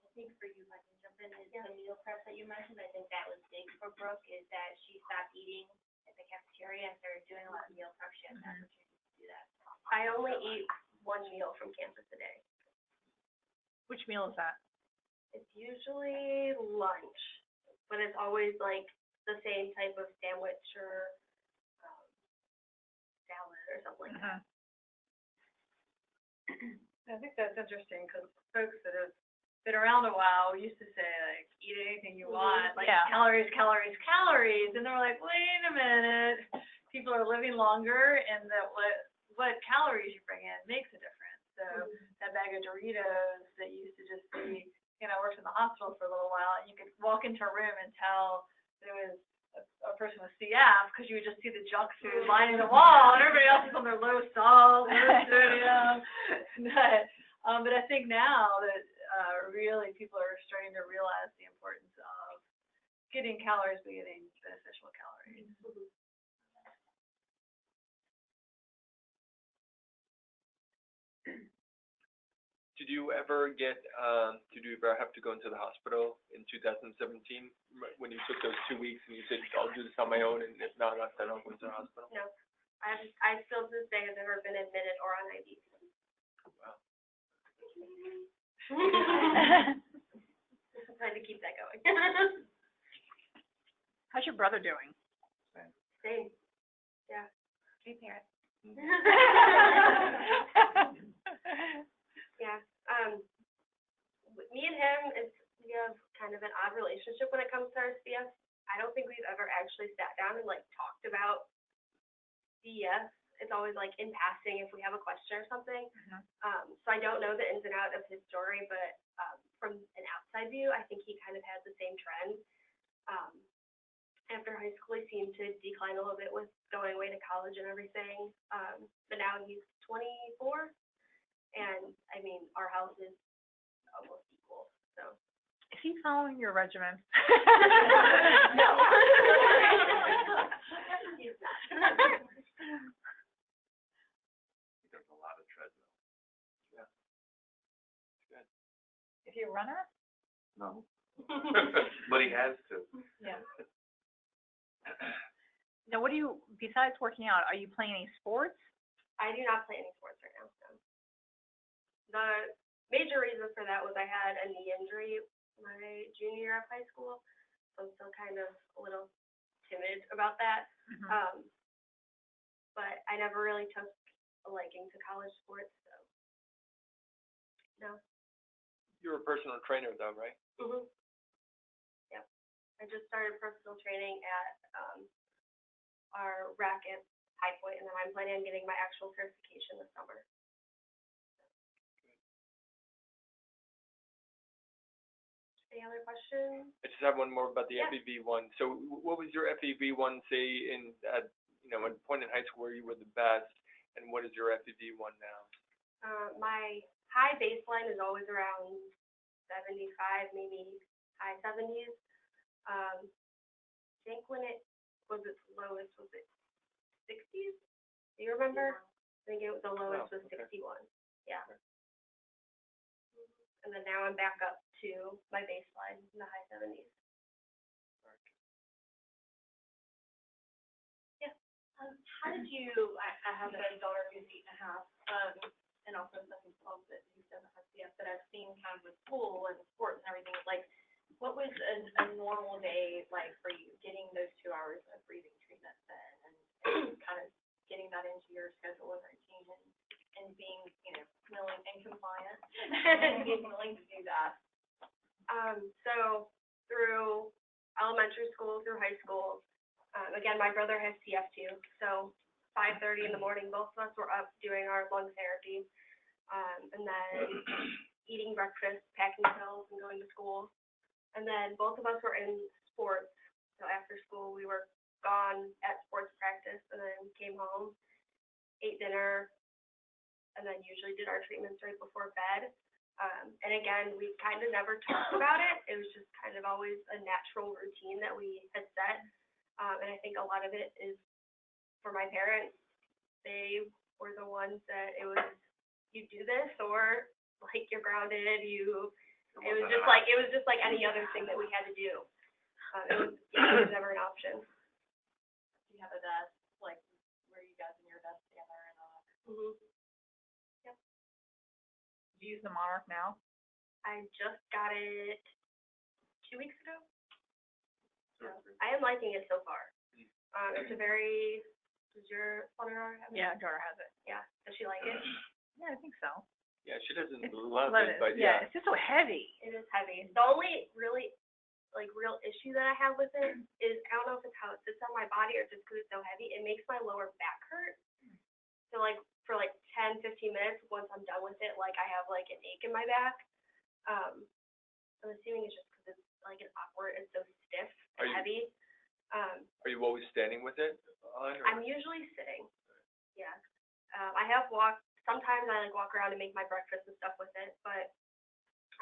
I think for you, if I can jump in, is the meal prep that you mentioned. I think that was big for Brooke, is that she stopped eating at the cafeteria and started doing a lot of meal prep. She has the opportunity to do that. I only eat one meal from campus a day. Which meal is that? It's usually lunch, but it's always the same type of sandwich or salad or something like that. I think that's interesting because folks that have been around a while used to say eat anything you want, calories, calories, calories, and they're like, wait a minute, people are living longer and that what calories you bring in makes a difference. So that bag of Doritos that used to just be, I worked in the hospital for a little while, and you could walk into a room and tell there was a person with CF because you would just see the junk food lining the wall, and everybody else is on their low salt, low sodium. But I think now that really people are starting to realize the importance of getting calories, but getting beneficial calories. Did you ever have to go into the hospital in 2017 when you took those 2 weeks and you said, I'll do this on my own, and if not, then I'll go to the hospital? No. I still to this day have never been admitted or on IV. Wow. I'm trying to keep that going. How's your brother doing? Same. Yeah. Hey, parent. Yeah. Me and him, we have kind of an odd relationship when it comes to our CF. I don't think we've ever actually sat down and talked about CF. It's always in passing if we have a question or something. So I don't know the ins and outs of his story, but from an outside view, I think he kind of has the same trend. After high school, he seemed to decline a little bit with going away to college and everything. But now he's 24, and I mean, our house is almost equal. So. Is he following your regimen? No. He's not. He does a lot of treadmill. Yeah. Good. Is he a runner? No. But he has to. Yeah. Now, what do you, besides working out, are you playing any sports? I do not play any sports right now. So. The major reason for that was I had a knee injury my junior year of high school, so I'm still kind of a little timid about that. But I never really took a liking to college sports, so no. You're a personal trainer, though, right? Yep. I just started personal training at our rack at High Point, and then I'm planning on getting my actual certification this summer. Any other questions? I just have one more about the Yeah. FEV1. So what was your FEV1, say, at one point in high school where you were the best, and what is your FEV1 now? My high baseline is always around 75, maybe high 70s. I think when it was its lowest, was it 60s? Do you remember? I think the lowest was 61. Yeah. And then now I'm back up to my baseline in the high 70s. Yeah. How did you, I have a daughter who's 8.5, and also a 7-12 that who doesn't have CF, but I've seen kind of with school and sports and everything, what was a normal day like for you, getting those 2 hours of breathing treatments in and kind of getting that into your schedule and routine and being, willing and compliant and being willing to do that? So through elementary school, through high school, again, my brother has CF too, so 5:30 in the morning, both of us were up doing our lung therapy, and then eating breakfast, packing pills, and going to school. And then both of us were in sports, so after school we were gone at sports practice, and then came home, ate dinner, and then usually did our treatments right before bed. And again, we kind of never talked about it. It was just kind of always a natural routine that we had set. And I think a lot of it is for my parents. They were the ones that it was, you do this or you're grounded, it was just like any other thing that we had to do. It was never an option. You have a desk, where you guys in your desk together and all that. Yep. Do you use the Monarch now? I just got it 2 weeks ago. I am liking it so far. It's a very, does your daughter have it? Yeah, daughter has it. Yeah. Does she like it? Yeah, I think so. Yeah, she doesn't It's love it, but yeah. It's just so heavy. It is heavy. The only really, like real issue that I have with it is I don't know if it's how it sits on my body or just because it's so heavy, it makes my lower back hurt. So like for like 10, 15 minutes, once I'm done with it, like I have like an ache in my back. I'm assuming it's just because it's like an awkward, it's so stiff and heavy. Are you always standing with it on? Or? I'm usually sitting. Yeah. I have walked. Sometimes I like walk around and make my breakfast and stuff with it, but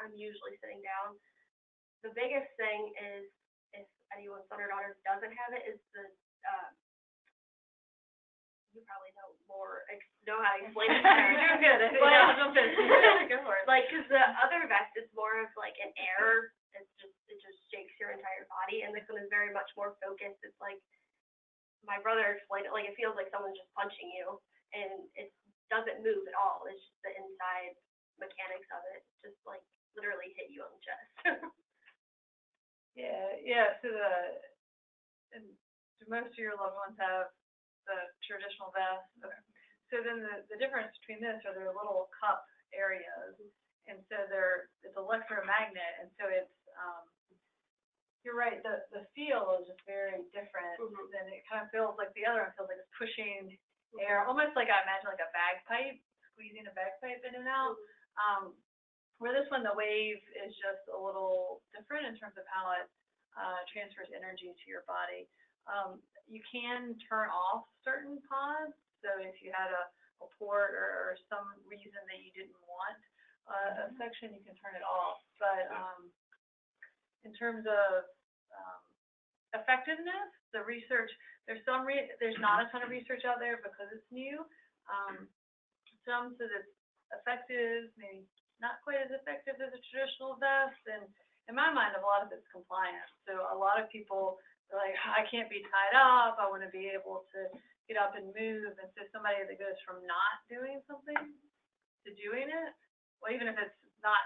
I'm usually sitting down. The biggest thing is if anyone's son or daughter doesn't have it is the you probably know more know how to explain it. You're good. Go for it. Like, because the other vest is more of like an air. It just shakes your entire body, and this one is very much more focused. It's like my brother explained it. Like it feels like someone's just punching you, and it doesn't move at all. It's just the inside mechanics of it, just like literally hit you on the chest. Yeah. So do most of your loved ones have the traditional vest? Okay. So then the difference between this are their little cup areas, and so it's electromagnet, and so it's you're right, the feel is just very different. Than it kind of feels like the other one feels like it's pushing air, almost like I imagine like a bagpipe, squeezing a bagpipe in and out. Where this one, the wave is just a little different in terms of how it transfers energy to your body. You can turn off certain pods, so if you had a port or some reason that you didn't want a section, you can turn it off. But in terms of effectiveness, the research, there's not a ton of research out there because it's new. Some says it's effective, maybe not quite as effective as a traditional vest, and in my mind, a lot of it's compliance. So a lot of people are like, I can't be tied up, I want to be able to get up and move, and so somebody that goes from not doing something to doing it, well, even if it's not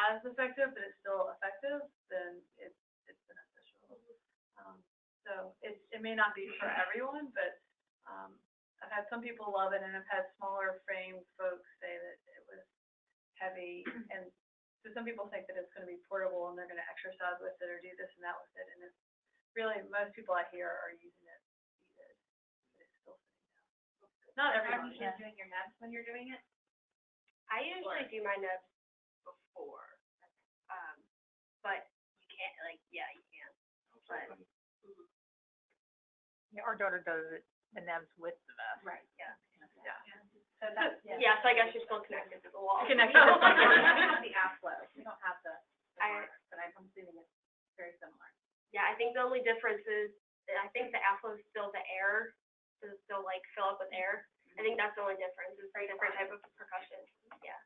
as effective, but it's still effective, then it's beneficial. So it may not be for everyone, but I've had some people love it, and I've had smaller frame folks say that it was heavy, and so some people think that it's going to be portable and they're going to exercise with it or do this and that with it, and it's really, most people I hear are using it seated, but it's still sitting down. Not everyone. Are you doing your nubs when you're doing it? I usually do my nubs before, but you can't, like, yeah, you can. But Yeah, our daughter does it, the nubs with the vest. Right, yeah. So that's, yeah, so I guess you're still connected to the wall. Connected We to don't have the aflo, we don't have the marks, but I'm assuming it's very similar. Yeah, I think the only difference is, I think the aflo is still the air, does it still like fill up with air? I think that's the only difference, it's a different type of percussion, yeah.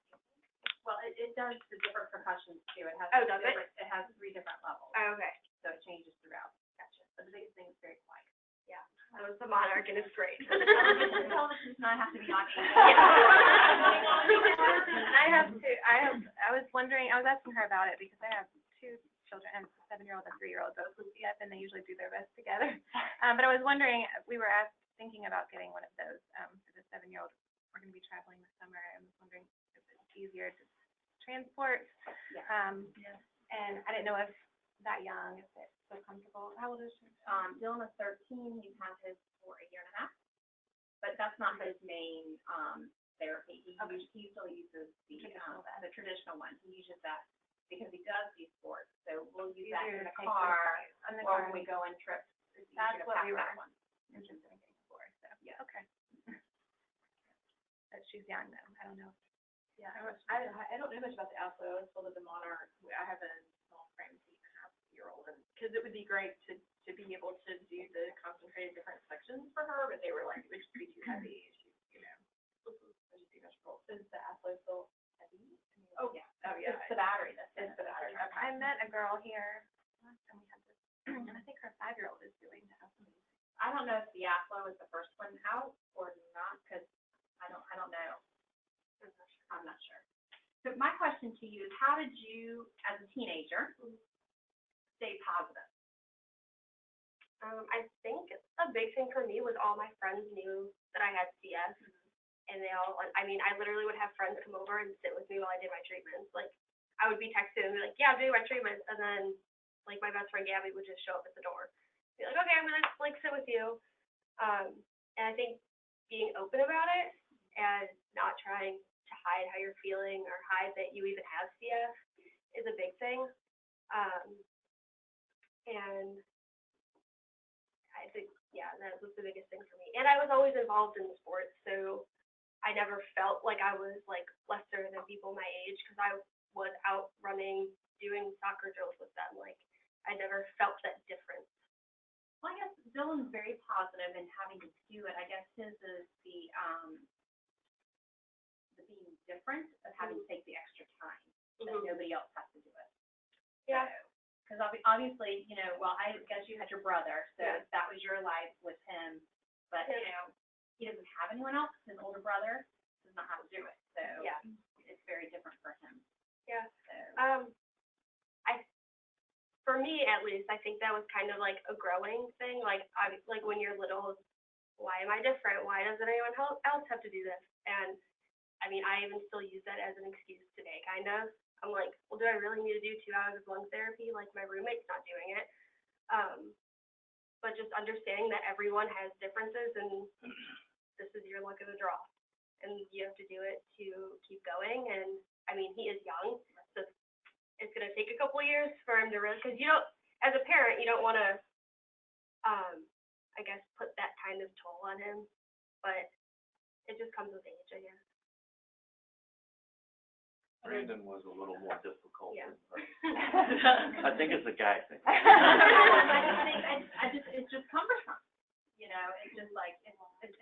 Well, it does the different percussions too, it has. Oh, does it? It has 3 different levels, Oh, okay, so it changes throughout. Gotcha. But the biggest thing is very quiet. yeah, so it's the monarch and it's great. The television does not have to be on 8. I was wondering, I was asking her about it because I have 2 children, and a 7-year-old and a 3-year-old, both sleep up, and they usually do their best together. But I was wondering, we were thinking about getting one of those for the 7-year-old. We're going to be traveling this summer, and I was wondering if it's easier to transport. And I didn't know if that young, if it's so comfortable. How old is she? Dylan is 13, he's had his for a year and a half, but that's not his main, therapy. He still uses the traditional one. He uses that because he does these sports, so we'll use that in the car, or when we go on trips. That's what we were that one. interested in getting for, so, yeah, okay. But she's young though, I don't know. Yeah, I don't know much about the aflo. I was told that the monarch, I have a small frame 8.5-year-old, and because it would be great to be able to do the concentrated different sections for her, but they were like, it would just be too heavy. She, it would just be miserable. Is the aflo still heavy? Oh yeah. It's the battery. It's the battery. Okay. I met a girl here last time we had this, and I think her 5-year-old is doing the aflo. I don't know if the aflo is the first one out or not, because I don't know. I'm not sure. So my question to you is, how did you, as a teenager, stay positive? I think a big thing for me was all my friends knew that I had CS, and they all, I mean, I literally would have friends come over and sit with me while I did my treatments. Like, I would be texted and be like, yeah, I'm doing my treatments, and then like my best friend Gabby would just show up at the door, be like, okay, I'm gonna like sit with you. And I think being open about it and not trying to hide how you're feeling or hide that you even have CF is a big thing. And I think, yeah, that was the biggest thing for me. And I was always involved in the sports, so I never felt like I was like lesser than people my age because I was out running, doing soccer drills with them. Like I never felt that difference. Well, I guess Dylan's very positive in having to do it. I guess his is the being different of having to take the extra time that nobody else has to do it. Yeah. Because obviously, you know, well, I guess you had your brother, so that was your life with him. But, you know, he doesn't have anyone else. His older brother does not have to do it. So it's very different for him. Yeah. So. For me, at least, I think that was kind of like a growing thing. Like when you're little, why am I different? Why doesn't anyone else have to do this? And I mean, I even still use that as an excuse today, kind of. I'm like, well, do I really need to do 2 hours of lung therapy? Like my roommate's not doing it. But just understanding that everyone has differences and this is your luck of the draw. And you have to do it to keep going. And I mean, he is young, so it's going to take a couple of years for him to really, because you don't, as a parent, you don't want to, I guess, put that kind of toll on him, but it just comes with age, I guess. Brandon was a little more difficult. Yeah. I think it's a guy thing. It's just cumbersome. You know, it's just like,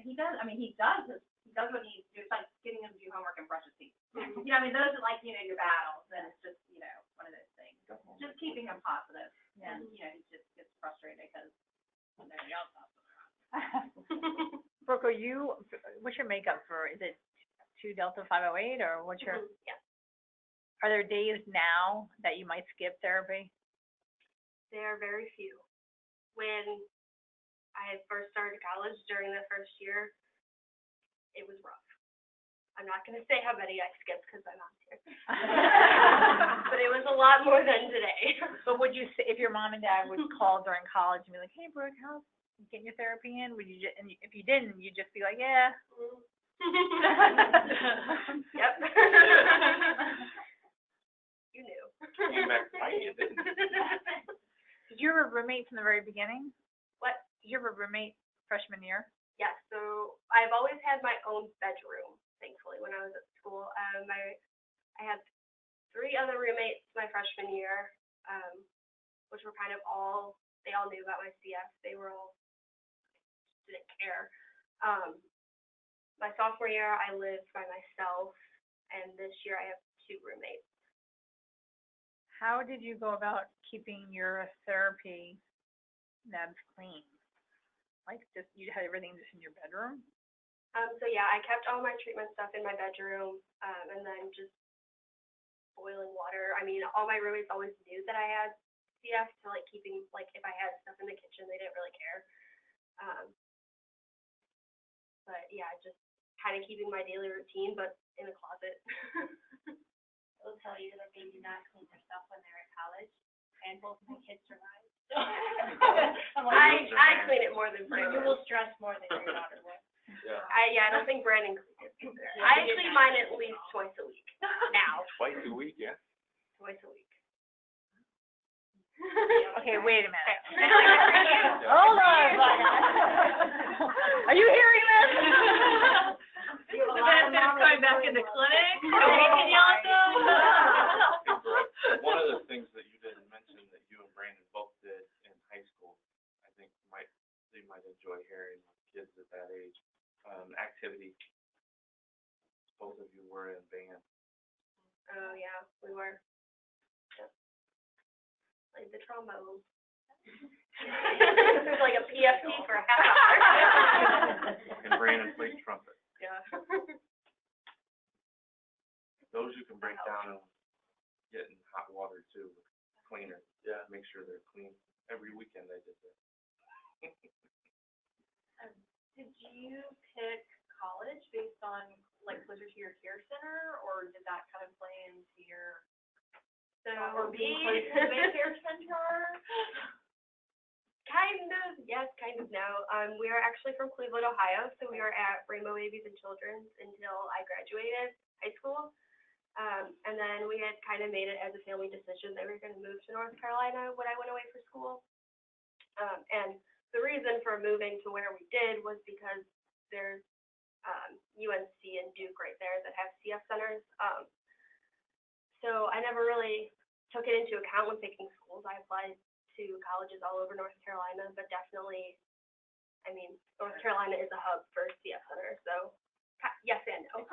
he does what he needs to do. It's like getting him to do homework and brush his teeth. You know, I mean, those are like, you know, your battles, and it's just, you know, one of those things. Just keeping him positive. And, you know, he just gets frustrated because nobody else has to. Brooke, what's your makeup for, is it 2 Delta 508, or what's your? Yeah. Are there days now that you might skip therapy? There are very few. When I first started college during the first year, it was rough. I'm not going to say how many I skipped because I'm not here. But it was a lot more than today. But would you say, if your mom and dad would call during college and be like, hey, Brooke, how's getting your therapy in? Would you and if you didn't, you'd just be like, yeah. Yep. You knew. Did you have a roommate from the very beginning? What? Did you have a roommate freshman year? Yeah, so I've always had my own bedroom, thankfully, when I was at school. I had 3 other roommates my freshman year, which were kind of they all knew about my CF. They were all, didn't care. My sophomore year, I lived by myself, and this year I have 2 roommates. How did you go about keeping your therapy nabs clean? Like, just you had everything just in your bedroom? So yeah, I kept all my treatment stuff in my bedroom, and then just boiling water. I mean, all my roommates always knew that I had CF, so like keeping, like if I had stuff in the kitchen, they didn't really care. But yeah, just kind of keeping my daily routine, but in a closet. They'll tell you that they do not clean their stuff when they're at college, and both my kids survived. I clean it more than Brandon. You will stress more than your daughter will. Yeah. I don't think Brandon cleans it either. I clean mine at least twice a week now. Twice a week, yeah. Twice a week. Okay, wait a minute. Yeah. Hold on. Are you hearing this? Going back in the clinic? One of the things that you didn't mention that you and Brandon both did in high school, I think they might enjoy hearing kids at that age. Activity. Both of you were in band. Oh yeah, we were. Yep. Played the trombone. It was like a PFT for a half hour. And Brandon played trumpet. Yeah. Those you can break down and get in hot water too, cleaner. Yeah. Make sure they're clean. Every weekend I did that. Did you pick college based on, like, closer to your care center, or did that kind of play into your So Or being me, close to the daycare center? kind of, yes, kind of no. We are actually from Cleveland, Ohio, so we were at Rainbow Babies and Children's until I graduated high school. And then we had kind of made it as a family decision that we were going to move to North Carolina when I went away for school. And the reason for moving to where we did was because there's UNC and Duke right there that have CF centers. So I never really took it into account when picking schools. I applied to colleges all over North Carolina, but definitely, I mean, North Carolina is a hub for CF center, so yes and no.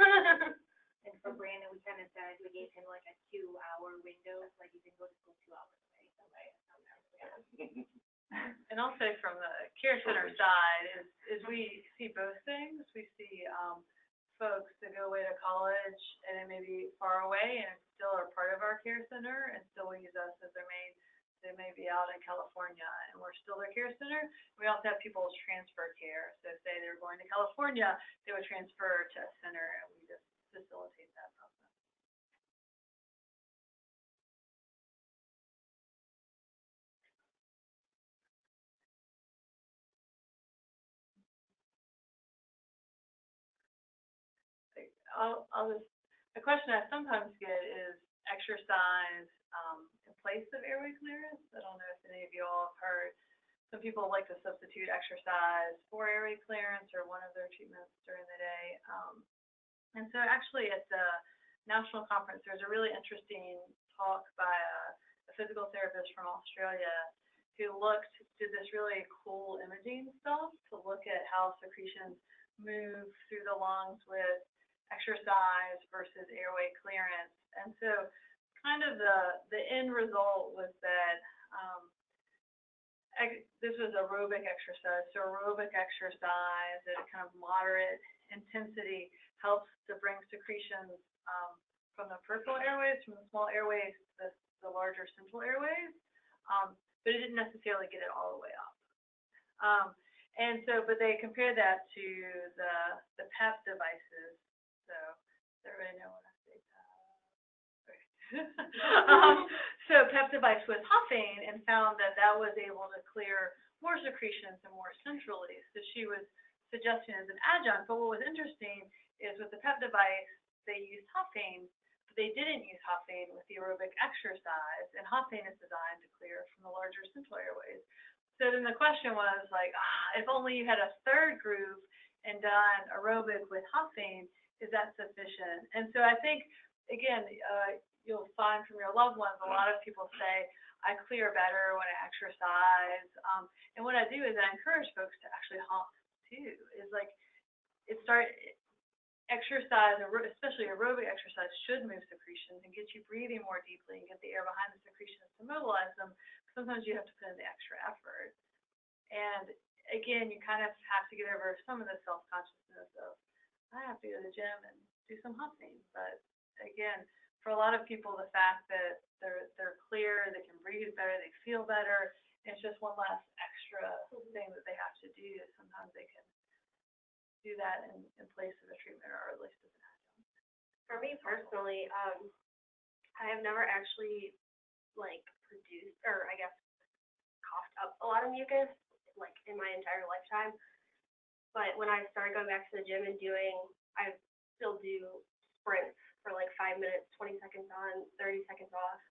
And for Brandon, we kind of said, we gave him like a 2-hour window, like you can go to school 2 hours away, so And also from the care center side is we see both things. We see, folks that go away to college and then maybe far away and still are part of our care center and still use us as their main. They may be out in California and we're still their care center. We also have people transfer care. So say they're going to California, they would transfer to a center and we just facilitate that process. A question I sometimes get is exercise in place of airway clearance. I don't know if any of you all have heard. Some people like to substitute exercise for airway clearance or one of their treatments during the day. And so actually at the national conference, there's a really interesting talk by a physical therapist from Australia who did this really cool imaging stuff to look at how secretions move through the lungs with exercise versus airway clearance. And so kind of the end result was that this was aerobic exercise. So aerobic exercise at a kind of moderate intensity helps to bring secretions from the peripheral airways, from the small airways to the larger central airways, but it didn't necessarily get it all the way up. And so, but they compared that to the PEP devices. So, does everybody know what I say? So PEP device with huffing and found that that was able to clear more secretions and more centrally. So she was suggesting as an adjunct. But what was interesting is with the PEP device, they used huffing, but they didn't use huffing with the aerobic exercise. And huffing is designed to clear from the larger central airways. So then the question was like, if only you had a third group and done aerobic with huffing, is that sufficient? And so I think, again, you'll find from your loved ones, a lot of people say, I clear better when I exercise. And what I do is I encourage folks to actually huff too. Is like, exercise, especially aerobic exercise, should move secretions and get you breathing more deeply and get the air behind the secretions to mobilize them. Sometimes you have to put in the extra effort. And again, you kind of have to get over some of the self-consciousness of, I have to go to the gym and do some huffing. But again, for a lot of people, the fact that they're clear, they can breathe better, they feel better, it's just one less extra thing that they have to do. Sometimes they can do that in place of a treatment or at least as an adjunct. For me personally, I have never actually produced, or I guess coughed up a lot of mucus in my entire lifetime. But when I started going back to the gym and I still do sprints for 5 minutes, 20 seconds on, 30 seconds off.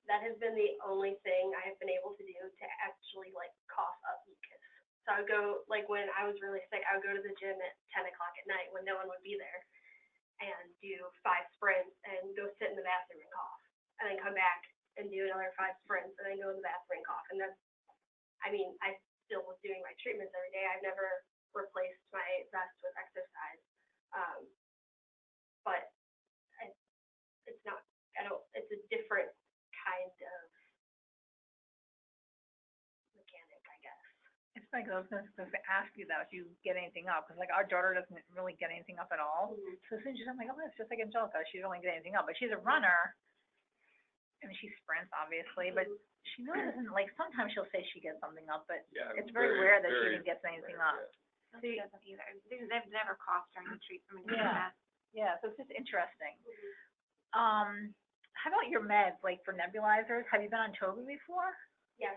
That has been the only thing I have been able to do to actually cough up mucus. So I would go, when I was really sick, I would go to the gym at 10 o'clock at night when no one would be there and do 5 sprints and go sit in the bathroom and cough. And then come back and do another 5 sprints and then go in the bathroom and cough. And that's, I still was doing my treatments every day. I've never replaced my rest with exercise. But it's not, it's a different kind of mechanic, I guess. It's like I was going to ask you that if you get anything up, because our daughter doesn't really get anything up at all. Mm-hmm. So as soon as she's, I'm like, oh, it's just like Angelica. She doesn't get anything up, but she's a runner. I mean, she sprints obviously, but she really doesn't sometimes she'll say she gets something up, but it's very rare that she even gets anything up. that. She doesn't either. They've never coughed during the treatment. Yeah. Yeah, so it's just interesting. how about your meds, like for nebulizers? Have you been on Toby before? Yes,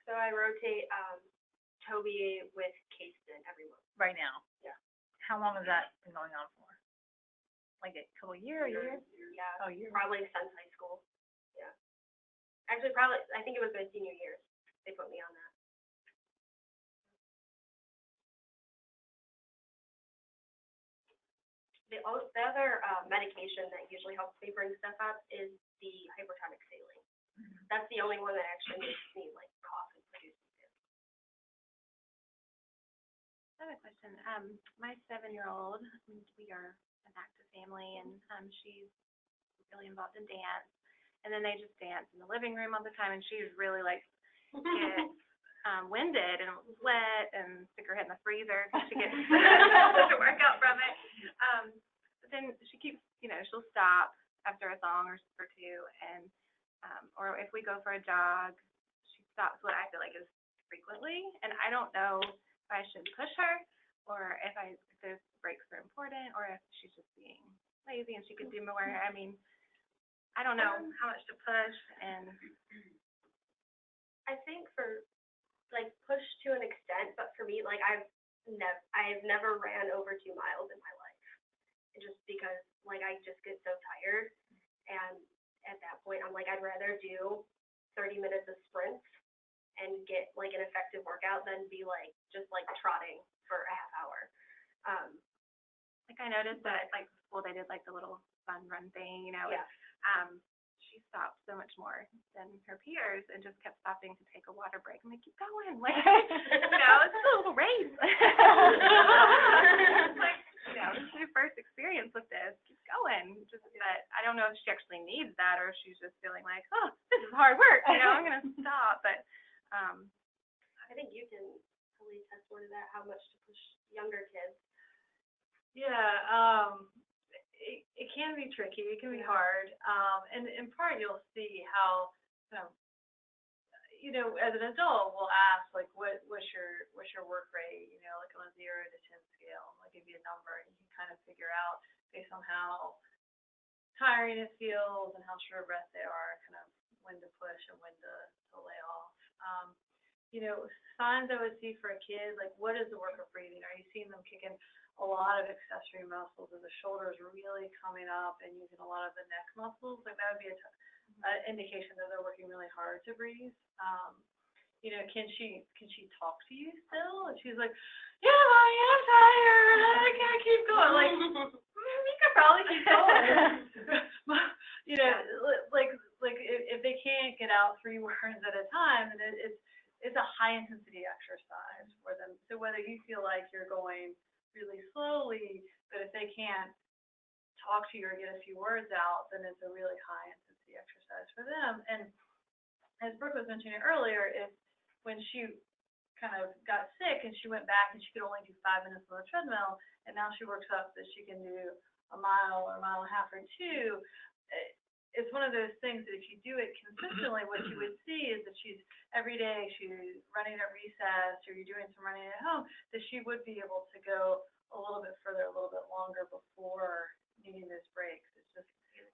so I rotate, Toby with Caseton every month. Right now? Yeah. How long has that been going on for? Like a couple years, a year? Yeah, Oh, years. probably since high school. Yeah. Actually, probably, I think it was my senior year, they put me on that. The other medication that usually helps me bring stuff up is the hypertonic saline. That's the only one that actually makes me like cough and produce mucus. I have a question. My 7-year-old, we are an active family, and she's really involved in dance. And then they just dance in the living room all the time, and she's really like gets winded and sweat and stick her head in the freezer because she gets such a workout from it. But then she keeps, she'll stop after a song or two, and or if we go for a jog, she stops what I feel like is frequently, and I don't know if I should push her or if those breaks are important, or if she's just being lazy and she could do more. I mean, I don't know how much to push, and I think for like push to an extent, but for me, like I've never ran over 2 miles in my life, just because like I just get so tired, and at that point I'm like I'd rather do 30 minutes of sprints and get like an effective workout than be like just like trotting for a half hour. like I noticed that like school they did like the little fun run thing, Yeah. and, she stopped so much more than her peers and just kept stopping to take a water break. I'm like, keep going, like, it's a little race. Like, this is your first experience with this. Keep going. Just that I don't know if she actually needs that or if she's just feeling like, oh, this is hard work. I'm gonna stop. But I think you can probably attest more to that, how much to push younger kids. Yeah, it can be tricky, it can be hard, and in part you'll see how, as an adult, we'll ask, like, what's your work rate, like on a 0 to 10 scale, I'll give you a number, and you can kind of figure out, based on how tiring it feels and how short of breath they are, kind of when to push and when to lay off. Signs I would see for a kid, like, what is the work of breathing? Are you seeing them kicking a lot of accessory muscles? Are the shoulders really coming up and using a lot of the neck muscles? Like, that would be an indication that they're working really hard to breathe. Can she talk to you still? And she's like, yeah, I am tired. I can't keep going. Like, you could probably keep going. Like if they can't get out 3 words at a time, then it's a high intensity exercise for them. So whether you feel like you're going really slowly, but if they can't talk to you or get a few words out, then it's a really high intensity exercise for them. And as Brooke was mentioning earlier, if when she kind of got sick and she went back and she could only do 5 minutes on the treadmill, and now she works up that she can do a mile or a mile and a half or 2, it's one of those things that if you do it consistently, what you would see is that every day she's running at recess, or you're doing some running at home, that she would be able to go a little bit further, a little bit longer before needing those breaks. It's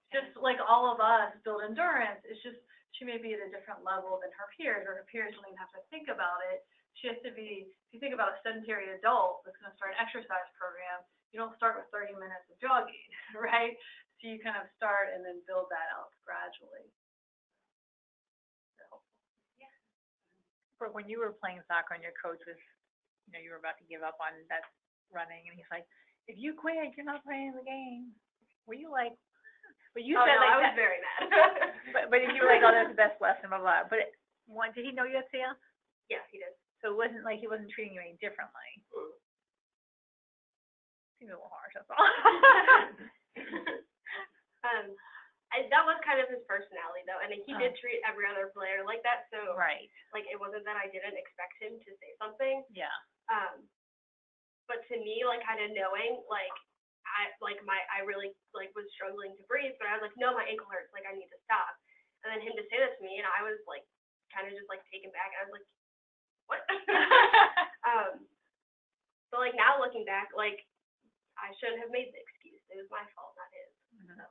just like all of us build endurance. It's just she may be at a different level than her peers, or her peers don't even have to think about it. She has to be, if you think about a sedentary adult that's going to start an exercise program, you don't start with 30 minutes of jogging, right? So you kind of start and then build that up gradually. Yeah. But when you were playing soccer and your coach was, you were about to give up on that running, and he's like, if you quit, you're not playing the game. Were you like, but you said like I was that, very mad. but you were like, oh, that's the best lesson, blah, blah. But did he know you at SEA? Yes, he did. So it wasn't like he wasn't treating you any differently. Seems a little harsh, that's all. That was kind of his personality, though, and he did treat every other player like that. So, right. Like, it wasn't that I didn't expect him to say something. Yeah. But to me, like, kind of knowing, like, I really like was struggling to breathe, but I was like, no, my ankle hurts, like I need to stop. And then him to say that to me, and I was like, kind of just like taken back. I was like, what? So like now looking back, like I shouldn't have made the excuse. It was my fault, not his. So.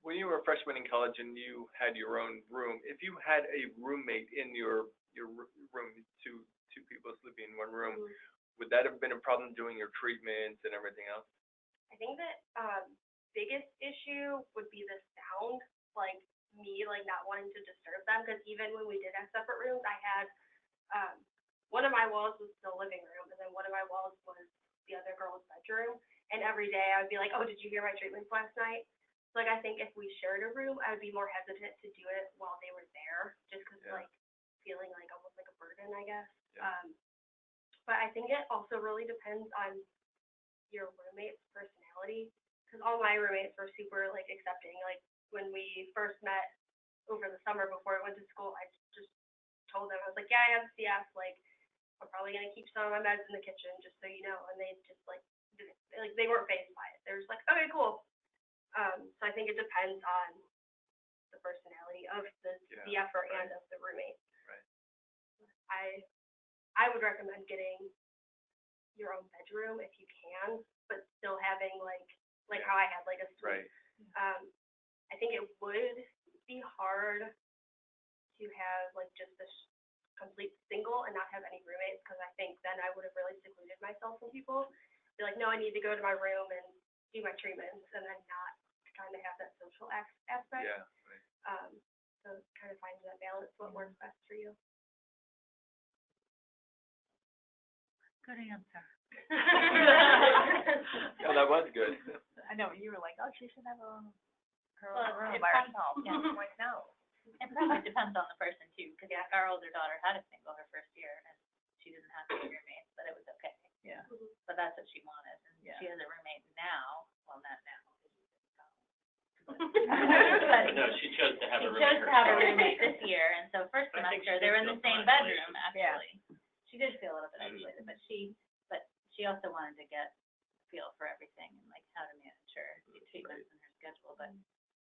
When you were a freshman in college and you had your own room, if you had a roommate in your room, two people sleeping in one room, would that have been a problem doing your treatments and everything else? I think that biggest issue would be the sound, like me like not wanting to disturb them, because even when we did have separate rooms, I had one of my walls was the living room, and then one of my walls was the other girl's bedroom, and every day I would be like, oh, did you hear my treatments last night? So, like, I think if we shared a room, I would be more hesitant to do it while they were there, just because like feeling like almost like a burden, I guess. Yeah. But I think it also really depends on your roommate's personality, because all my roommates were super like accepting. Like when we first met over the summer before I went to school, I just told them, I was like, yeah, I have CF, like I'm probably gonna keep some of my meds in the kitchen, just so you know. And they just like they weren't fazed by it. They were just like, okay, cool. So I think it depends on the personality of the CFer and of the roommate. Right. I would recommend getting your own bedroom if you can, but still having like how I had like a suite. Right. I think it would be hard to have like just a complete single and not have any roommates, because I think then I would have really secluded myself from people. Be like, no, I need to go to my room and do my treatments, and then not kind of have that social aspect. Yeah. Right. So kind of finding that balance, what works best for you. Good answer. Oh, that was good. I know, you were like, oh, she should have her own room It by depends- herself. Yeah, I'm like, no. It probably depends on the person too, because our older daughter had a single her first year, and she didn't have any roommates, but it was okay. Yeah. But that's what she wanted, and Yeah. she has a roommate now, well, not now. No, she chose to have a She roommate chose to have a herself. roommate this year, and so first I think semester, she they were did in the feel same fine, bedroom, Yeah. actually. She did feel a little bit isolated, but she also wanted to get a feel for everything and like how to manage her treatments and her schedule, but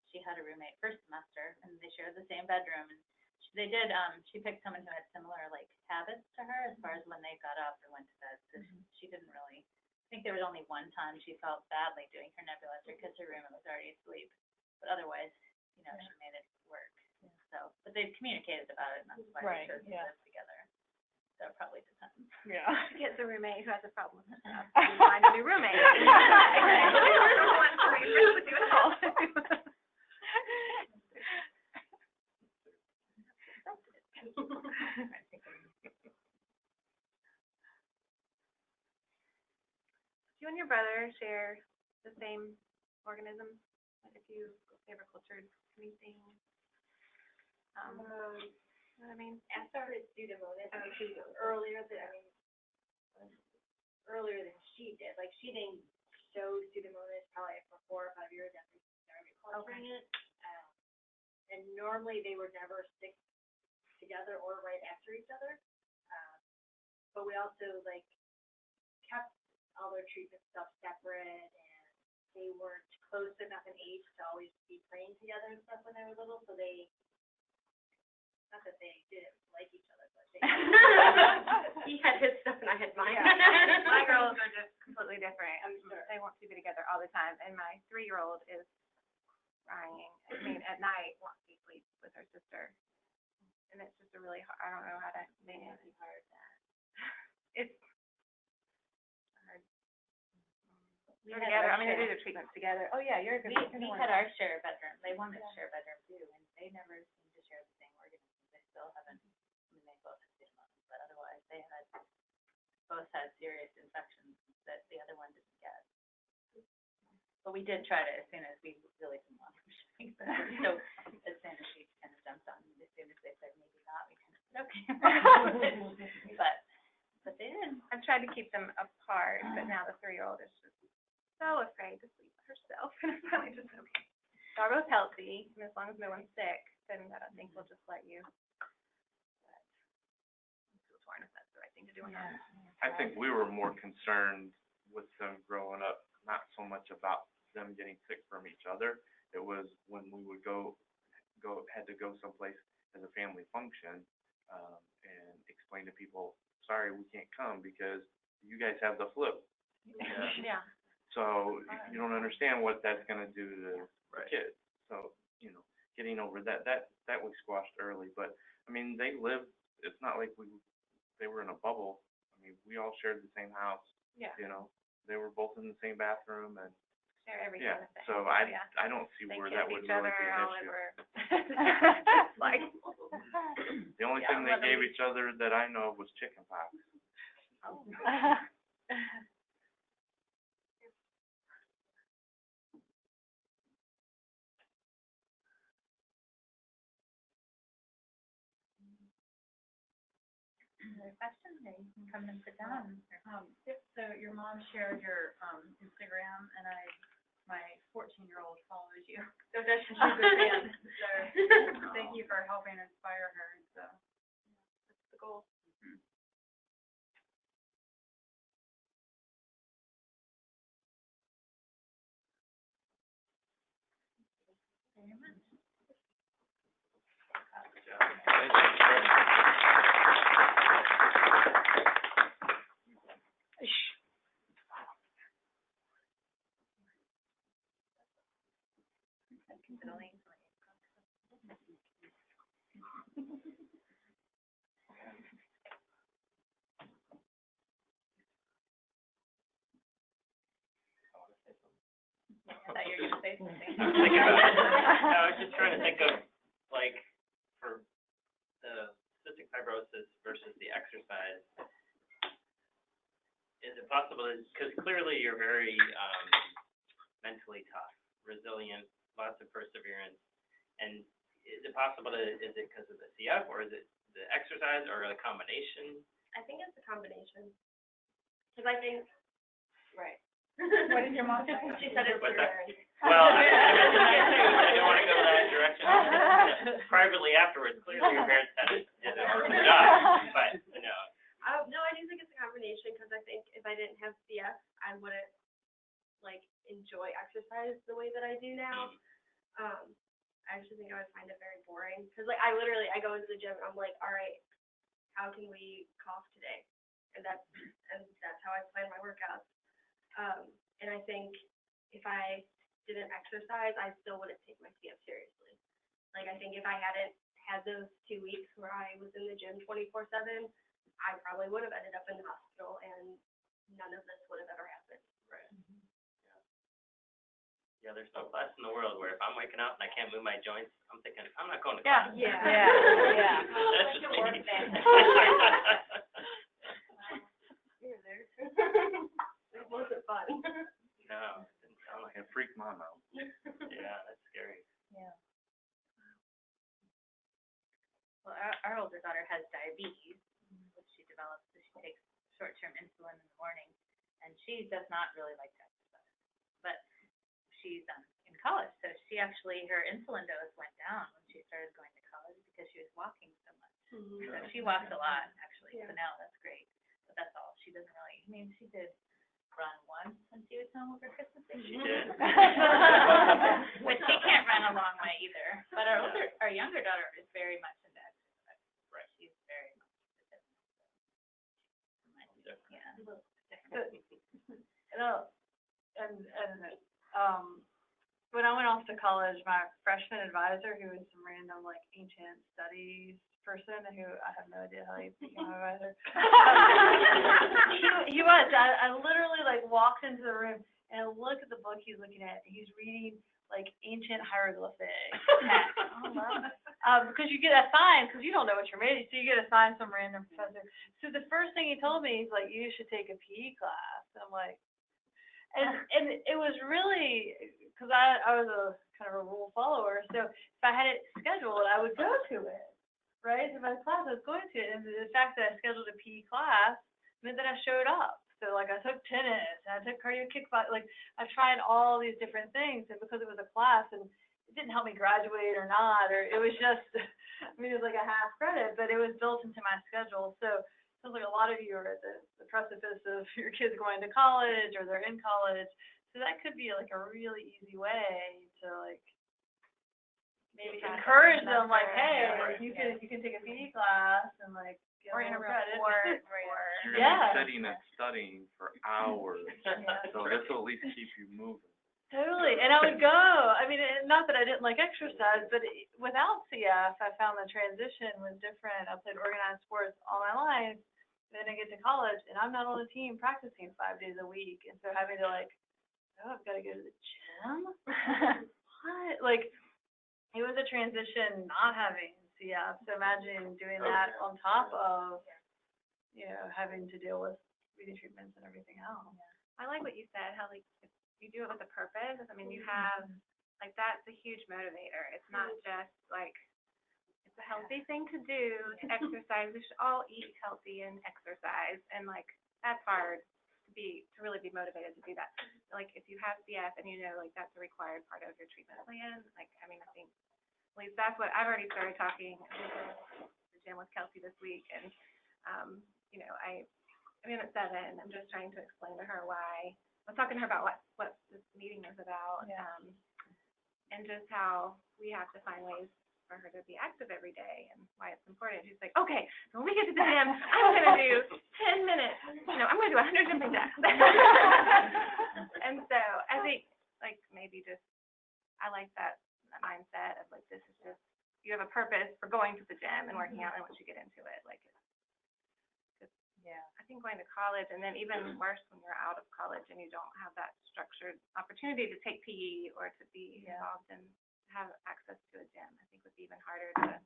she had a roommate first semester, and they shared the same bedroom, and she picked someone who had similar like habits to her as far as when they got up or went to bed, so she didn't really, I think there was only one time she felt badly doing her nebulizer because her roommate was already asleep, but otherwise, she made it work. So, but they've communicated about it, and that's why they chose to live together. So it probably depends. Yeah. Get the roommate who has a problem with stuff. Find a new roommate. Do you and your brother share the same organisms? Like if you ever cultured anything? You know what I mean? I started Pseudomonas earlier than she did. Like she didn't show Pseudomonas probably for 4 or 5 years after she started culturing it. And normally they would never stick together or right after each other. But we also like kept all their treatment stuff separate, and they weren't close enough in age to always be playing together and stuff when they were little, so they, not that they didn't like each other, but they he had his stuff and I had mine. My girls are just completely different. I'm sure they want to be together all the time, and my 3-year-old is crying. I mean, at night wants to sleep with her sister, and it's just a really hard. I don't know how to manage that. It's hard. We They're had together. our I mean, they do share. their treatments together. Oh yeah, you're a good. We had our share bedroom. They wanted to share bedroom too, and they never seemed to share the same organisms. They still haven't. I mean, they both have pneumonia, but otherwise they both had serious infections that the other one didn't get. But we did try to, as soon as we really didn't want them sharing bedrooms. So as soon as she kind of jumped on, as soon as they said maybe not, we kind of said okay. But they did. I've tried to keep them apart, but now the 3-year-old is just so afraid to sleep by herself, and I'm finally just okay. Y'all both healthy, and as long as no one's sick, then I don't think we'll just let you. But I'm still torn if that's the right thing to do or not. I think we were more concerned with them growing up, not so much about them getting sick from each other. It was when we would had to go someplace as a family function, and explain to people, sorry, we can't come because you guys have the flu. Yeah. So you don't understand what that's gonna do to the Right. kids. So, getting over that was squashed early, but, I mean, they lived, it's not like they were in a bubble. I mean, we all shared the same house, Yeah. they were both in the same bathroom and, Share everything yeah, with the so house, yeah. I don't see They where kiss that would each really other be an all issue. over. Like, The only Yeah, thing they let 'em gave eat. each other that I know of was chicken pox. oh. Other questions? Yeah, you can come and sit down. So your mom shared your, Instagram, and my 14-year-old follows you. So she's a good fan. So thank you for helping inspire her, so that's the goal. Very much. Good job. I thought you were gonna say something. I was just trying to think of, like, for the cystic fibrosis versus the exercise, is it possible, because clearly you're very mentally tough, resilient, lots of perseverance, and is it possible is it because of the CF, or is it the exercise, or a combination? I think it's a combination. Because I think, Right. What did your mom say? she said it's What's that? very. Well, I mentioned that too, I didn't want to go that direction. Privately afterwards, clearly your parents had it as a job, but, No, I do think it's a combination, because I think if I didn't have CF, I wouldn't, enjoy exercise the way that I do now. I actually think I would find it very boring, because, I go into the gym, and I'm like, all right, how can we cough today? And that's how I plan my workouts. And I think if I didn't exercise, I still wouldn't take my CF seriously. I think if I hadn't had those 2 weeks where I was in the gym 24/7, I probably would have ended up in the hospital, and none of this would have ever happened. Right. Yeah, there's no class in the world where if I'm waking up and I can't move my joints, I'm thinking, I'm not going to class. Yeah. That's just me. It wasn't fun. No, it didn't sound like It freaked mom out. Yeah, that's scary. Yeah. Well, our older daughter has diabetes, which she developed, so she takes short-term insulin in the morning, and she does not really like to exercise. But she's in college, so she actually, her insulin dose went down when she started going to college because she was walking so much. So she walks a lot, actually, so now that's great. But that's all. She doesn't really, she did run once when she was home over Christmas break. She did. But she can't run a long way either. But our younger daughter is very much into exercise. Right. She's very much into fitness. Different. Yeah, a little different. When I went off to college, my freshman advisor, who was some random ancient studies person who I have no idea how he became my advisor. He was. I literally walked into the room and I look at the book he's looking at. He's reading ancient hieroglyphic text. Because you get assigned, because you don't know what you're reading, so you get assigned some random professor. So the first thing he told me, he's like, you should take a PE class. I'm like, and it was really, because I was a kind of a rule follower, so if I had it scheduled, I would go to it, right? So my class I was going to it, and the fact that I scheduled a PE class meant that I showed up. So I took tennis, and I took cardio kickboxing, I tried all these different things, and because it was a class, and it didn't help me graduate or not, or it was just, it was like a half credit, but it was built into my schedule. So it sounds like a lot of you are at the precipice of your kids going to college, or they're in college. So that could be a really easy way to maybe encourage them, hey, you can take a PE class and get a Or in a little credit. report, You're Yeah. gonna be sitting and studying for hours, so this will at least keep you moving. Totally, and I would go. I mean, not that I didn't like exercise, but without CF, I found the transition was different. I played organized sports all my life. Then I get to college, and I'm not on a team practicing 5 days a week, and so having to like, oh, I've got to go to the gym. What? Like, it was a transition not having CF. So imagine doing that on top of, having to deal with breathing treatments and everything else. I like what you said, how like you do it with a purpose. I mean, you have, like, that's a huge motivator. It's not just like, it's a healthy thing to do, to exercise. We should all eat healthy and exercise. And like, that's hard to really be motivated to do that. Like, if you have CF and like that's a required part of your treatment plan, like, I mean, I think, at least that's what, I've already started talking to the gym with Kelsey this week. And, I mean, at 7, I'm just trying to explain to her why. I was talking to her about what this meeting is about, and just how we have to find ways for her to be active every day and why it's important. She's like, okay, when we get to the gym, I'm going to do 10 minutes. I'm going to do 100 jumping jacks. And so I think, like, maybe just, I like that mindset of, like, this is just, you have a purpose for going to the gym and working out, and once you get into it, like, I think going to college, and then even worse when you're out of college and you don't have that structured opportunity to take PE or to be involved and have access to a gym, I think would be even harder to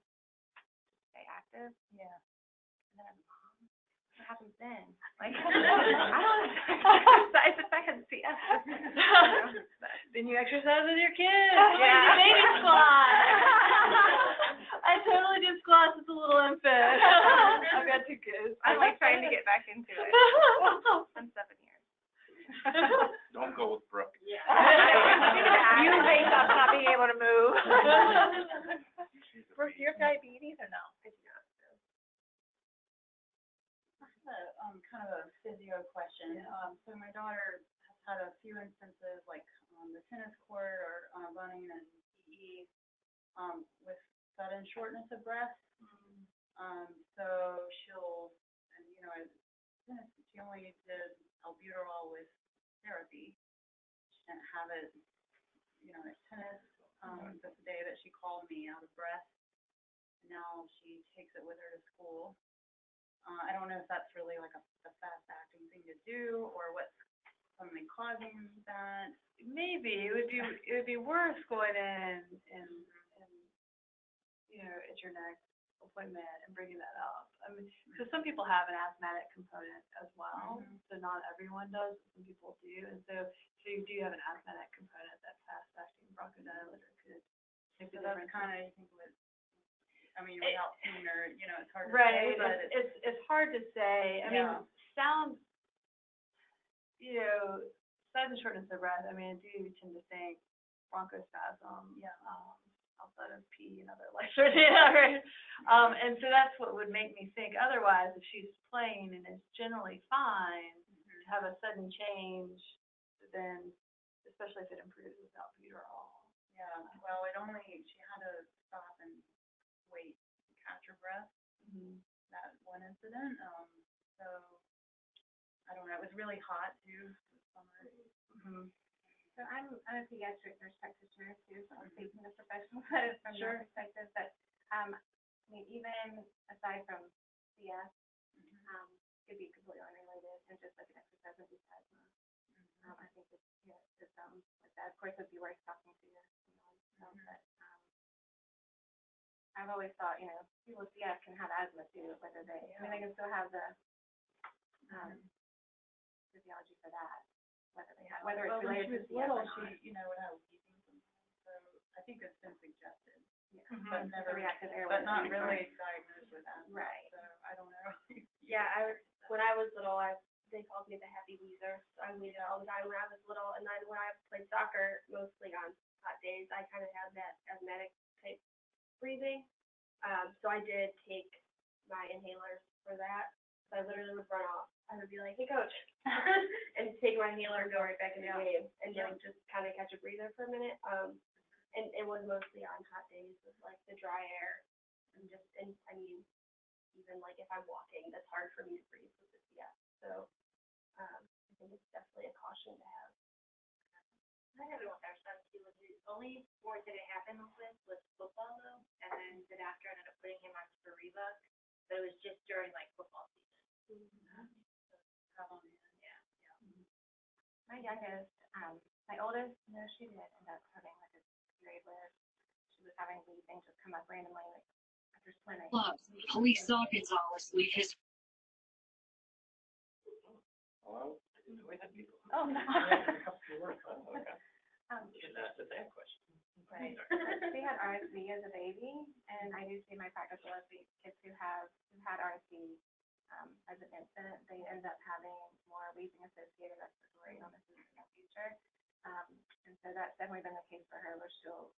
stay active. Yeah. And then as a mom, what happens then? Like, I don't exercise if I had CF. Then you exercise with your kids. Yeah. Baby squat. I totally did squats as a little infant. I've got 2 kids. I'm like trying to get back into it. I'm 7 years. Don't go with Brooke. You hate us not being able to move. Brooke, do you have diabetes or no? I do not. Kind of a physio question. So my daughter has had a few instances, like on the tennis court or running and PE, with sudden shortness of breath. So she'll, and she only did albuterol with therapy. She didn't have it, at tennis. But the day that she called me out of breath, now she takes it with her to school. I don't know if that's really like a fast-acting thing to do, or what's suddenly causing that. Maybe it would be worse going in and at your next appointment and bringing that up. I mean, because some people have an asthmatic component as well, so not everyone does, but some people do, and so you do have an asthmatic component. That fast-acting bronchodilator could make the difference. That's kind of, you think, without seeing her, it's hard to Right, say, but it's hard to say. I mean, sounds, sudden shortness of breath, I mean, I do tend to think bronchospasm, outside of PE and other life threatening, right? And so that's what would make me think otherwise, if she's playing and is generally fine, to have a sudden change, then, especially if it improves without albuterol. yeah, well, she had to stop and wait and catch her breath, that one incident. So, I don't know, it was really hot too this summer. So I'm a pediatric nurse practitioner too, so I'm taking the professional side from your perspective. But I mean, even aside from CF, could be completely unrelated and just like an exercise-induced asthma. I think it's symptoms like that. Of course, it'd be worth talking to you. But I've always thought, people with CF can have asthma too, whether they can still have the physiology for that. Whether it's related to CF or not. She, would have wheezing sometimes, so I think it's been suggested. Yeah. But never, reactive airway. but not really diagnosed with asthma. Right. So I don't know. Yeah, when I was little, they called me the happy wheezer. So I wheezed all the time when I was little, and then when I played soccer, mostly on hot days, I kind of had that asthmatic type breathing. So I did take my inhalers for that. So I literally would run off. I would be like, hey, coach, and take my inhaler and go right back in the game, and just kind of catch a breather for a minute. And it was mostly on hot days with like the dry air, and I mean, even like if I'm walking, that's hard for me to breathe with the CF. So, I think it's definitely a caution to have. I had it with our son too. The only sport that it happened with was football though, and then the doctor ended up putting him on Spiriva, but it was just during like football season. My youngest, my oldest, no, she did end up having like a period where she was having wheezing just come up randomly, like after swimming. Police saw Gonzalez leave his. Hello? Oh, no. You should ask the same question. Right. She had RSV as a baby, and I do see my practice a lot of kids who had RSV as an infant, they end up having more wheezing associated respiratory illnesses in the future. And so that's definitely been the case for her, where she'll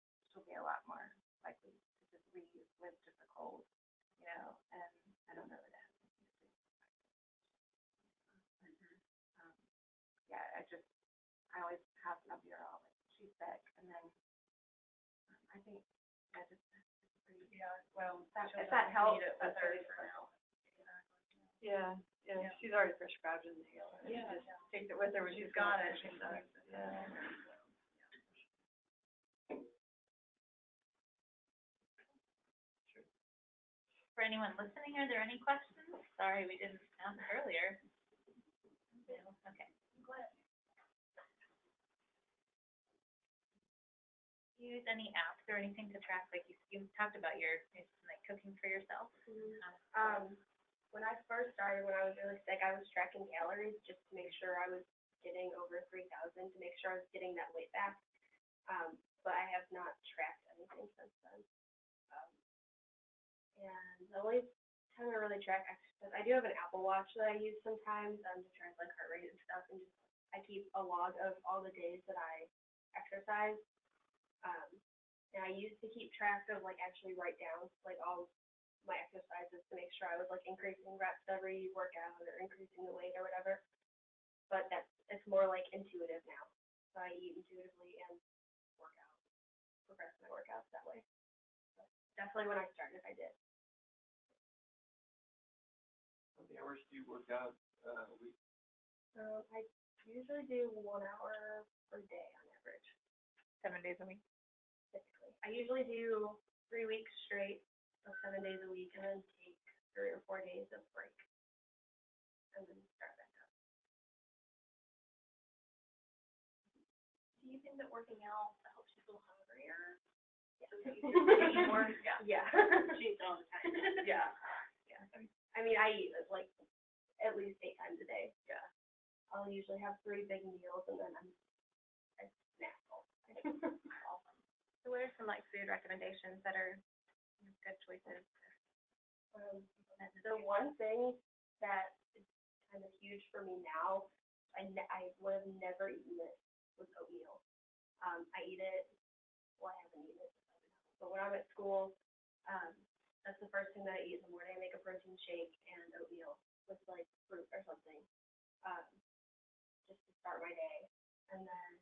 be a lot more likely to just wheeze with just a cold, you know, and I don't know that it has anything to do with yeah, I always have albuterol, like she's sick, and then I think that just it's pretty, if that helps, that's very for now. Yeah, she's already prescribed an inhaler. Yeah. She just takes it with her when She's she's got gone. it, she says. Yeah. For anyone listening, are there any questions? Sorry, we didn't ask earlier. No? Okay. Go ahead. Do you use any apps or anything to track, like you talked about your like cooking for yourself? When I first started, when I was really sick, I was tracking calories just to make sure I was getting over 3,000, to make sure I was getting that weight back. But I have not tracked anything since then. And the only time I really track exercise, I do have an Apple Watch that I use sometimes to track like heart rate and stuff, and just I keep a log of all the days that I exercise. And I used to keep track of like actually write down like all my exercises to make sure I was like increasing reps every workout or increasing the weight or whatever. But it's more like intuitive now. So I eat intuitively and progress my workouts that way. But definitely when I started, I did. How many hours do you work out a week? I usually do 1 hour per day on average, 7 days a week. typically. I usually do 3 weeks straight, so 7 days a week, and then take 3 or 4 days of break, and then start back up. Do you think that working out helps you feel hungrier? Yeah. So you eat more? Yeah. She eats all the time. Yeah. I mean, I eat like at least 8 times a day. Yeah. I'll usually have 3 big meals, and then I snack all the time. Awesome. So what are some like food recommendations that are good choices? The one thing that is kind of huge for me now, I would have never eaten this, was oatmeal. I eat it, well, I haven't eaten it since I've been home, but when I'm at school, that's the first thing that I eat in the morning. I make a protein shake and oatmeal with like fruit or something, just to start my day. And then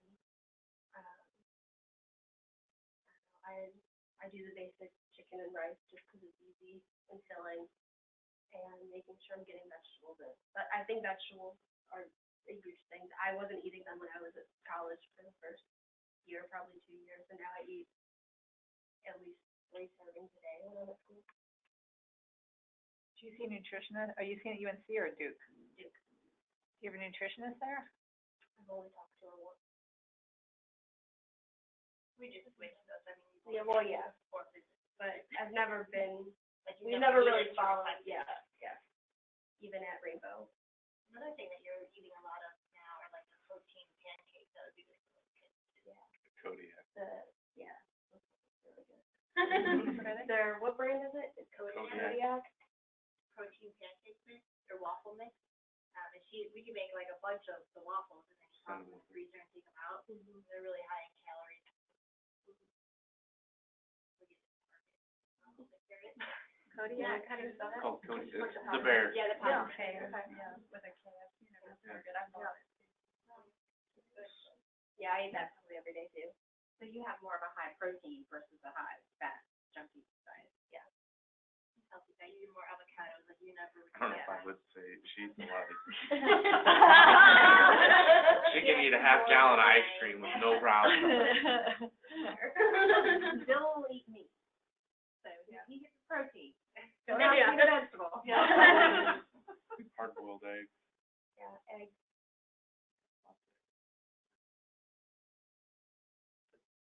I do the basic chicken and rice just because it's easy and filling, and making sure I'm getting vegetables in. But I think vegetables are a huge thing. I wasn't eating them when I was at college for the first year, probably 2 years, and now I eat at least 3 servings a day when I'm at school. Do you see a nutritionist? Are you seeing at UNC or at Duke? Duke. Do you have a nutritionist there? I've only talked to her once. We just switched those, I mean. Yeah, well, yeah, but I've never been, Like we you never eat really it, you're followed, like- yeah, even at Rainbow. Another thing that you're eating a lot of now are like the protein pancakes, that would be good for those kids too. Kodiak. Yeah. Really good. What brand is it? It's Kodiak. Protein pancake mix or waffle mix. And we can make like a bunch of the waffles and then just pop them in the freezer and take them out. They're really high in calories. Kodiak, how do you spell that? Oh, Kodiak, the bear. Yeah, the Yeah. powder. Yeah, with a kid, you know, that's very good. I love it. Yeah, I eat that probably every day too. So you have more of a high protein versus a high fat junkie diet. Healthy. I use more avocados and I don't know if I would say she eats a lot of She can eat a half gallon of ice cream with no problem. Bill will eat meat, so he gets protein. Don't Yeah. eat a vegetable. Yeah. Hard-boiled eggs. Yeah, eggs.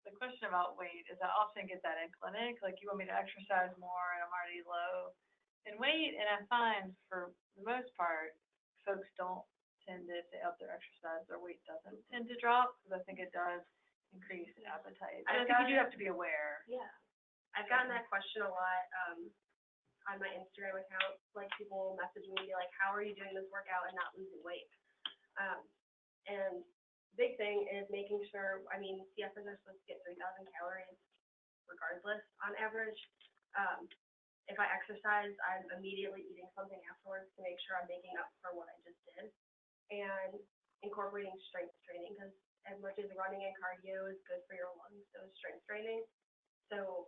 The question about weight is I often get that in clinic, like you want me to exercise more and I'm already low in weight, and I find for the most part, folks don't tend to, if they up their exercise, their weight doesn't tend to drop, because I think it does increase appetite. But I think you do have to be aware. Yeah. I've gotten that question a lot, on my Instagram account, like people message me, like, how are you doing this workout and not losing weight? And big thing is making sure, I mean, CFers are supposed to get 3,000 calories regardless on average. If I exercise, I'm immediately eating something afterwards to make sure I'm making up for what I just did. And incorporating strength training, because as much as running and cardio is good for your lungs, so is strength training. So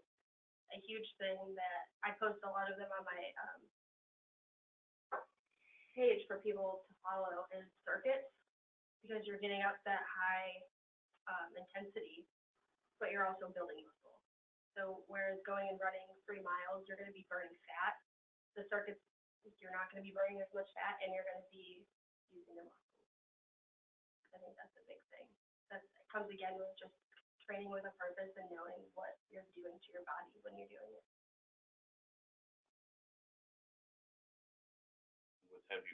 a huge thing that I post a lot of them on my page for people to follow is circuits, because you're getting up that high intensity, but you're also building muscle. So whereas going and running 3 miles, you're going to be burning fat. The circuits, you're not going to be burning as much fat, and you're going to be using the muscle. I think that's a big thing. It comes again with just training with a purpose and knowing what you're doing to your body when you're doing it.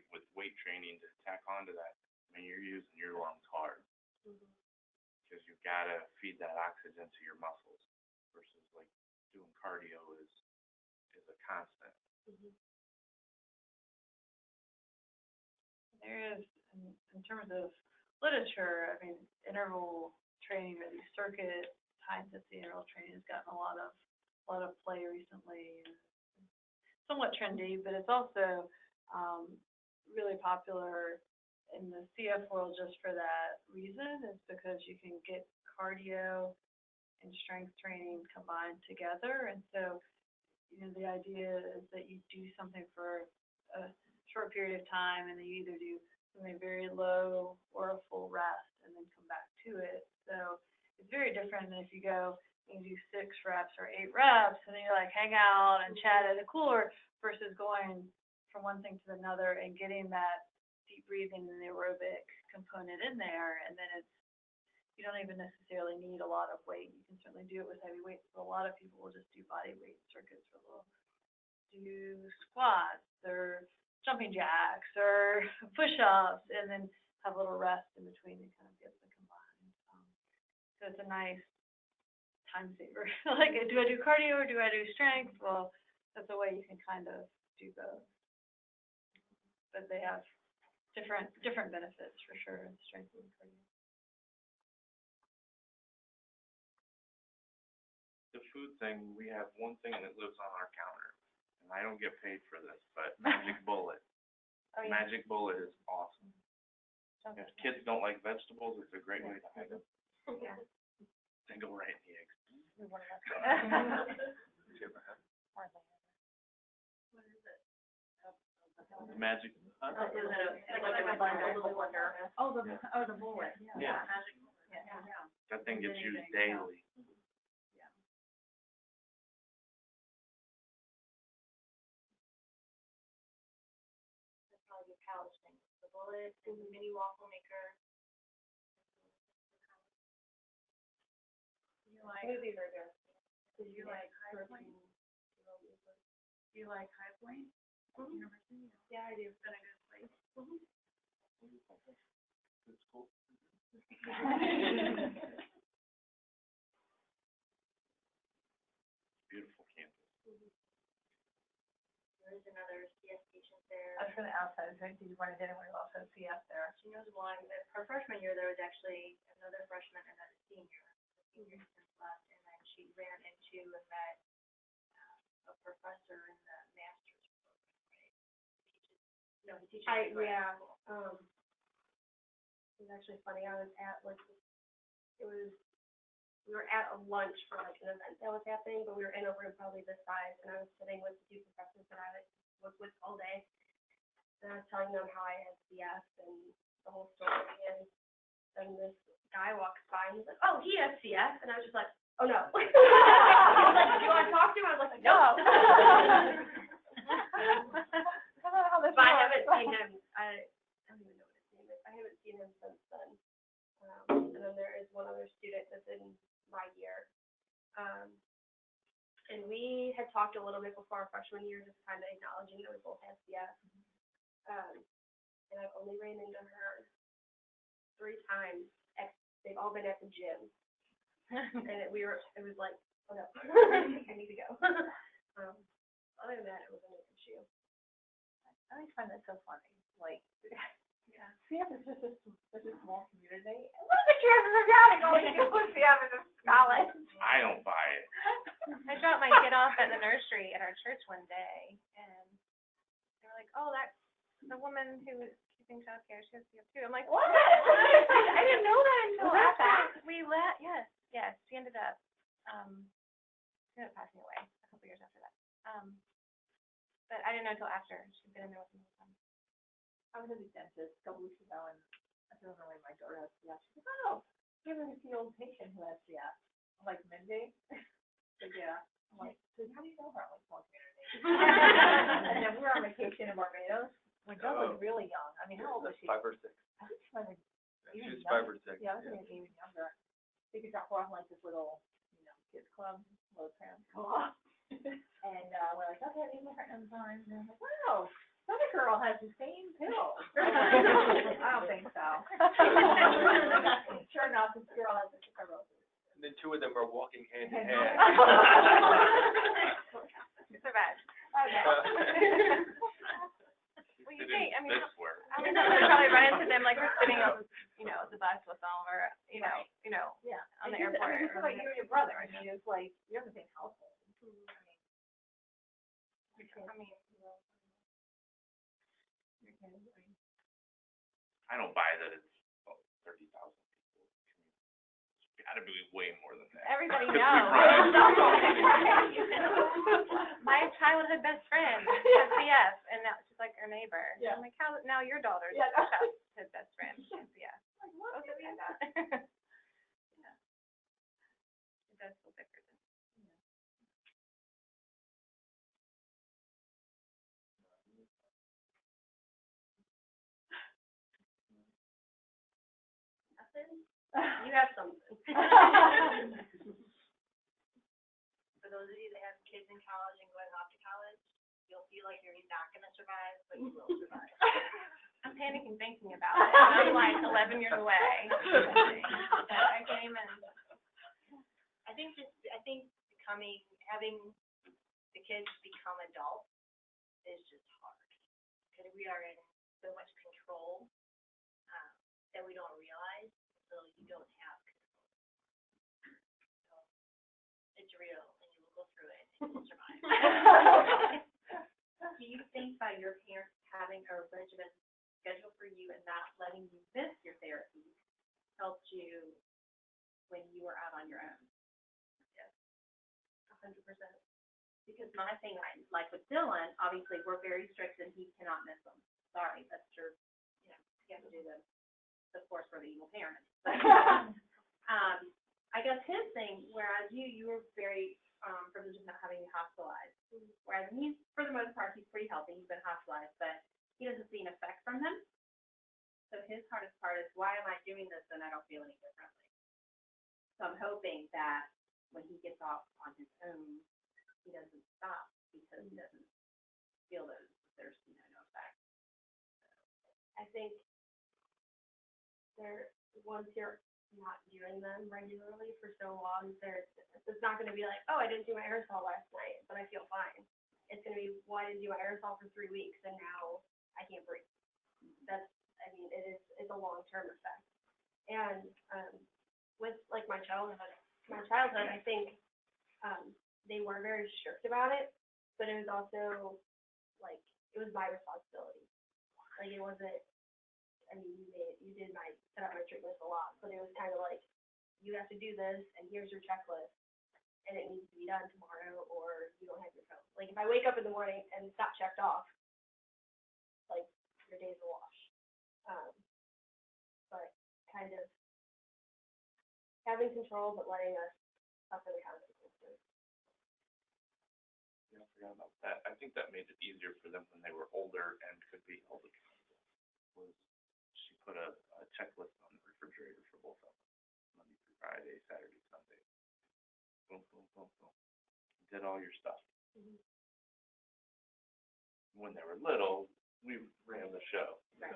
With weight training to tack onto that, I mean, you're using your lungs hard. Because you've got to feed that oxygen to your muscles versus like doing cardio is a constant. There is, in terms of literature, I mean, interval training or these circuit high intensity interval training has gotten a lot of play recently. Somewhat trendy, but it's also really popular in the CF world just for that reason, is because you can get cardio and strength training combined together. And so, you know, the idea is that you do something for a short period of time, and then you either do something very low or a full rest and then come back to it. So it's very different than if you go and you do 6 reps or 8 reps and then you like hang out and chat at a cooler, versus going from one thing to another and getting that deep breathing and the aerobic component in there. And then you don't even necessarily need a lot of weight. You can certainly do it with heavy weights, but a lot of people will just do body weight circuits, or they'll do squats or jumping jacks or push-ups, and then have a little rest in between and kind of get them combined. So it's a nice time saver. Like, do I do cardio or do I do strength? Well, that's a way you can kind of do both. But they have different benefits for sure in strength and cardio. The food thing, we have one thing that lives on our counter, and I don't get paid for this, but Magic Bullet. Oh, yeah. Magic Bullet is awesome. If kids don't like vegetables, it's a great way to hide them. Yeah. They go right in the eggs. We want to Did you ever have Magic? Like a blender. Oh, the bullet. Yeah. Yeah. That thing gets used daily. That's probably your college thing. The bullet and the mini waffle maker. Smoothies are good. Do you like High Point? Do you like High Point University? Yeah, I do. It's been a good place. It's cool. Beautiful campus. There is another CS station there. That's for the outside, right? Did you want to get anyone who also CF there? She knows one. Her freshman year, there was actually another freshman and then a senior. The senior since left, and then she ran into and met a professor in the master's program, right? No, he teaches. It was actually funny. I was at we were at a lunch for like an event that was happening, but we were in a room probably this size, and I was sitting with the 2 professors that I was with all day. And I was telling them how I had CF and the whole story, and then this guy walks by and he's like, oh, he has CF, and I was just like, oh no. He was like, do you want to talk to him? I was like, no. But I haven't seen him, I don't even know what his name is, I haven't seen him since then. And then there is one other student that's in my year. And we had talked a little bit before our freshman year, just kind of acknowledging that we both had CF. And I've only ran into her 3 times. They've all been at the gym. And it was like, oh no, I need to go. Other than that, it wasn't an issue. I always find that so funny, like, CF is just such a small community. And what are the chances of having all you do with CF in this college? I don't buy it. I dropped my kid off at the nursery at our church one day, and they were like, oh, that's the woman who was keeping childcare, she has CF too. I'm like, what? I didn't know that until after we left. Yes, she ended up passing away a couple years after that. But I didn't know until after. She'd been in there with me all the time. I was at the dentist a couple weeks ago, and I don't know when my daughter has CF. She goes, oh, you have a old patient who has CF. I'm like, Mindy? So, yeah. I'm like, so how do you know her? I'm like, small community. And then we were on vacation in Barbados when Joe was really young. I mean, how old was she? 5 or 6. I think she might have been She even was 5 younger. or 6. Yeah, I was thinking even younger. They could drop her off in like this little, kids club, little tram co-op. And we're like, okay, these are her enzymes. And I'm like, wow, this other girl has the same pill. I don't think so. Sure enough, this girl has cystic fibrosis. And then 2 of them are walking hand in hand. It's a bad. Okay. Well, you think, I mean, This work. how many times we probably run into them, like, we're sitting on, the bus with them, or, Yeah. on the It's just- airport. I mean, it's just like you and your brother. I mean, it's like, you're in the same household. I don't buy that it's 30,000 people. It's gotta be way more than that. Everybody 'Cause we knows. run- My childhood best friend has CF, and now she's like our neighbor. Yeah. I'm like, how, now your daughter's Yeah. childhood best friend has CF. Like, what? Both of you. Yeah. It does feel different. Nothing? You have something. For those of you that have kids in college and going off to college, you'll feel like you're not gonna survive, but you will survive. I'm panicking thinking about it. I'm like 11 years away. I came and I think having the kids become adults is just hard. Because we are in so much control, that we don't realize, so you don't have control. So, it's real, and you will go through it, and you'll survive. Do you think by your parents having a regimen scheduled for you and not letting you miss your therapy helped you when you were out on your own? 100%. Because my thing, like with Dylan, obviously we're very strict and he cannot miss them. Sorry, that's true. You have to do the course for the evil parents. But, I guess his thing, whereas you were very privileged of not having you hospitalized. Whereas he's, for the most part, he's pretty healthy. He's been hospitalized, but he doesn't see an effect from them. So his hardest part is, why am I doing this and I don't feel any differently? So I'm hoping that when he gets off on his own, he doesn't stop because he doesn't feel those, there's no effect. I think once you're not doing them regularly for so long, it's not going to be like, oh, I didn't do my aerosol last night, but I feel fine. It's going to be, well, I didn't do my aerosol for 3 weeks, and now I can't breathe. It's a long-term effect. And with like my childhood, I think they were very strict about it, but it was also like, it was my responsibility. Like, it wasn't, I mean, you did set up my treatments a lot, but it was kind of like, you have to do this, and here's your checklist. and it needs to be done tomorrow, or you don't have your phone. Like, if I wake up in the morning and it's not checked off, like, your day's a wash. But kind of having control, but letting us suffer the consequences. Yeah, I forgot about that. I think that made it easier for them when they were older and could be held accountable. Was she put a checklist on the refrigerator for both of them, Monday through Friday, Saturday, Sunday. Boom, boom, boom, boom. Did all your stuff. When they were little, we ran the show. Right.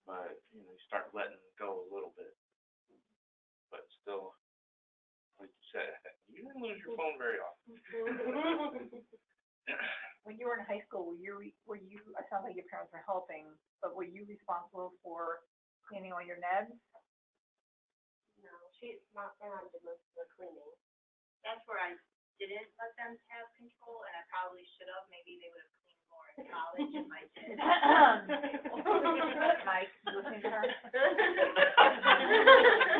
But, you start letting go a little bit. But still, like you said, you didn't lose your phone very often. When you were in high school, were you, it sounds like your parents were helping, but were you responsible for cleaning all your nebs? No, my mom did most of the cleaning. That's where I didn't let them have control, and I probably should have. Maybe they would have cleaned more in college if I did. Mike, you listening to her?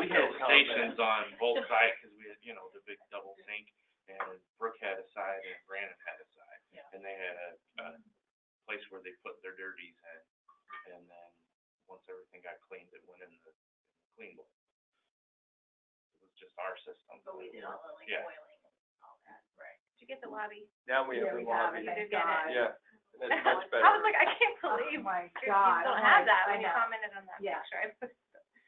We had stations on both sides because we had, the big double sink, and Brooke had a side and Brandon had a side. Yeah. And they had a place where they put their dirties in, and then once everything got cleaned, it went in the clean bowl. It was just our system. But we did all the Yeah. boiling and all that. Right. Did you get the lobby? Now we have Yeah, the we have lobby. it, thank get it. God. Yeah, and it's much better. I was like, I can't believe Oh my you God. don't I'm have like, that I when you know. commented on that Yeah. picture.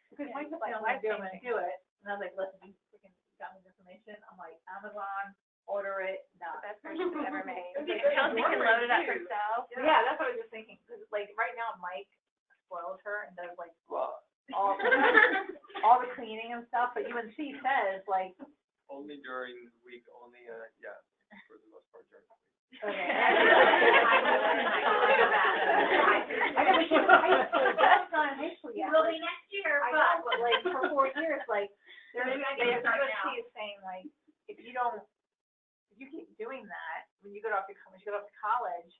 Because Yeah, Mike was like like, I'm gonna life-changing. do it, and I was like, listen, you freaking got me this information. I'm like, Amazon, order it, no. The best purchase we've ever made. Okay. Kelsey can load it up herself. Yeah, that's what I was just thinking. 'Cause, like, right now, Mike spoils her and does, like, Well, all the cleaning and stuff, but UNC says, like, only during the week, only, yeah, for the most part during the week. okay. I know, but she's in high school, that's not in high school yet. Will be next year, I know, but like, for 4 years, like, Maybe I get it right now. UNC is saying, like, if you keep doing that, when you go off to college,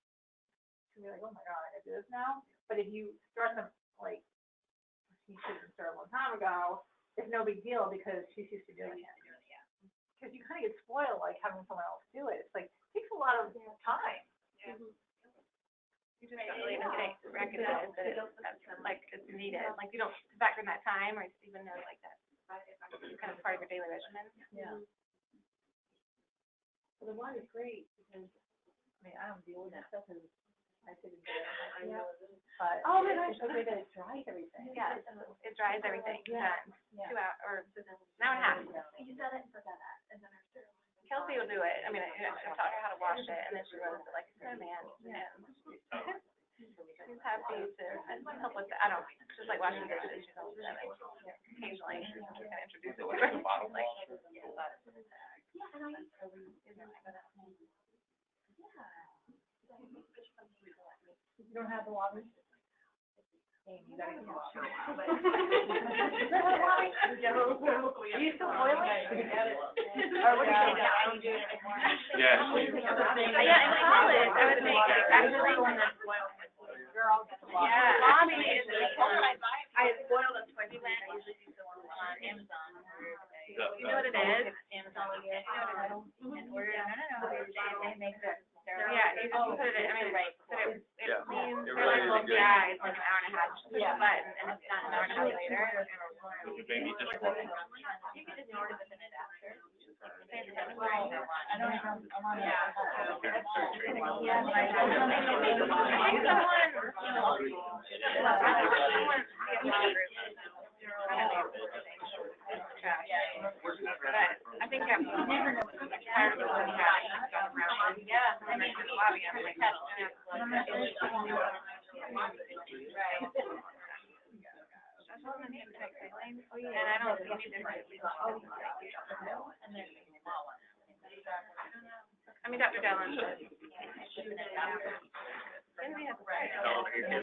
you'll be like, oh my God, I gotta do this now. But if you start them, like, you should have started a long time ago, it's no big deal because she's used to doing it. Because you kind of get spoiled, like, having someone else do it. It's like, it takes a lot of time. You just don't really even recognize that it's needed. Like, you don't factor in that time or even know, like, that it's kind of part of your daily regimen. Yeah. Well, the water's great because, I mean, I don't deal with that stuff and I sit and do it. Yeah. But Oh my it's gosh. okay that it dries everything. Yeah, it dries everything. Yeah. Done. 2 hours, or an hour and a half. You said it and forgot that, and then after. Kelsey will do it. I mean, I've taught her how to wash it, and then she runs it like a snowman. And she's happy to help with that. I don't, just like washing dishes, she's always done it. Occasionally, she kind of introduce it to her. Like, You don't have the water? Hey, you gotta get the water. Are you still boiling? Or what are you doing? Yeah. Yeah, in college, I was making, actually, yeah, Bobby is I boiled them twice a week. I usually do the one on Amazon. You know what it is? Amazon. Yeah, you just put it, I mean, but it Yeah. cleans, It really is good. yeah, it's like an hour and a half. Push Yeah. the button and it's done an hour and a half later. The baby dishwasher. You could just order within an after. I don't have, I'm on Yeah. I think I'm never know tired of going back. Yeah, I mean, the lobby, I'm like, and I don't see any difference. I mean, Dr. Dallin.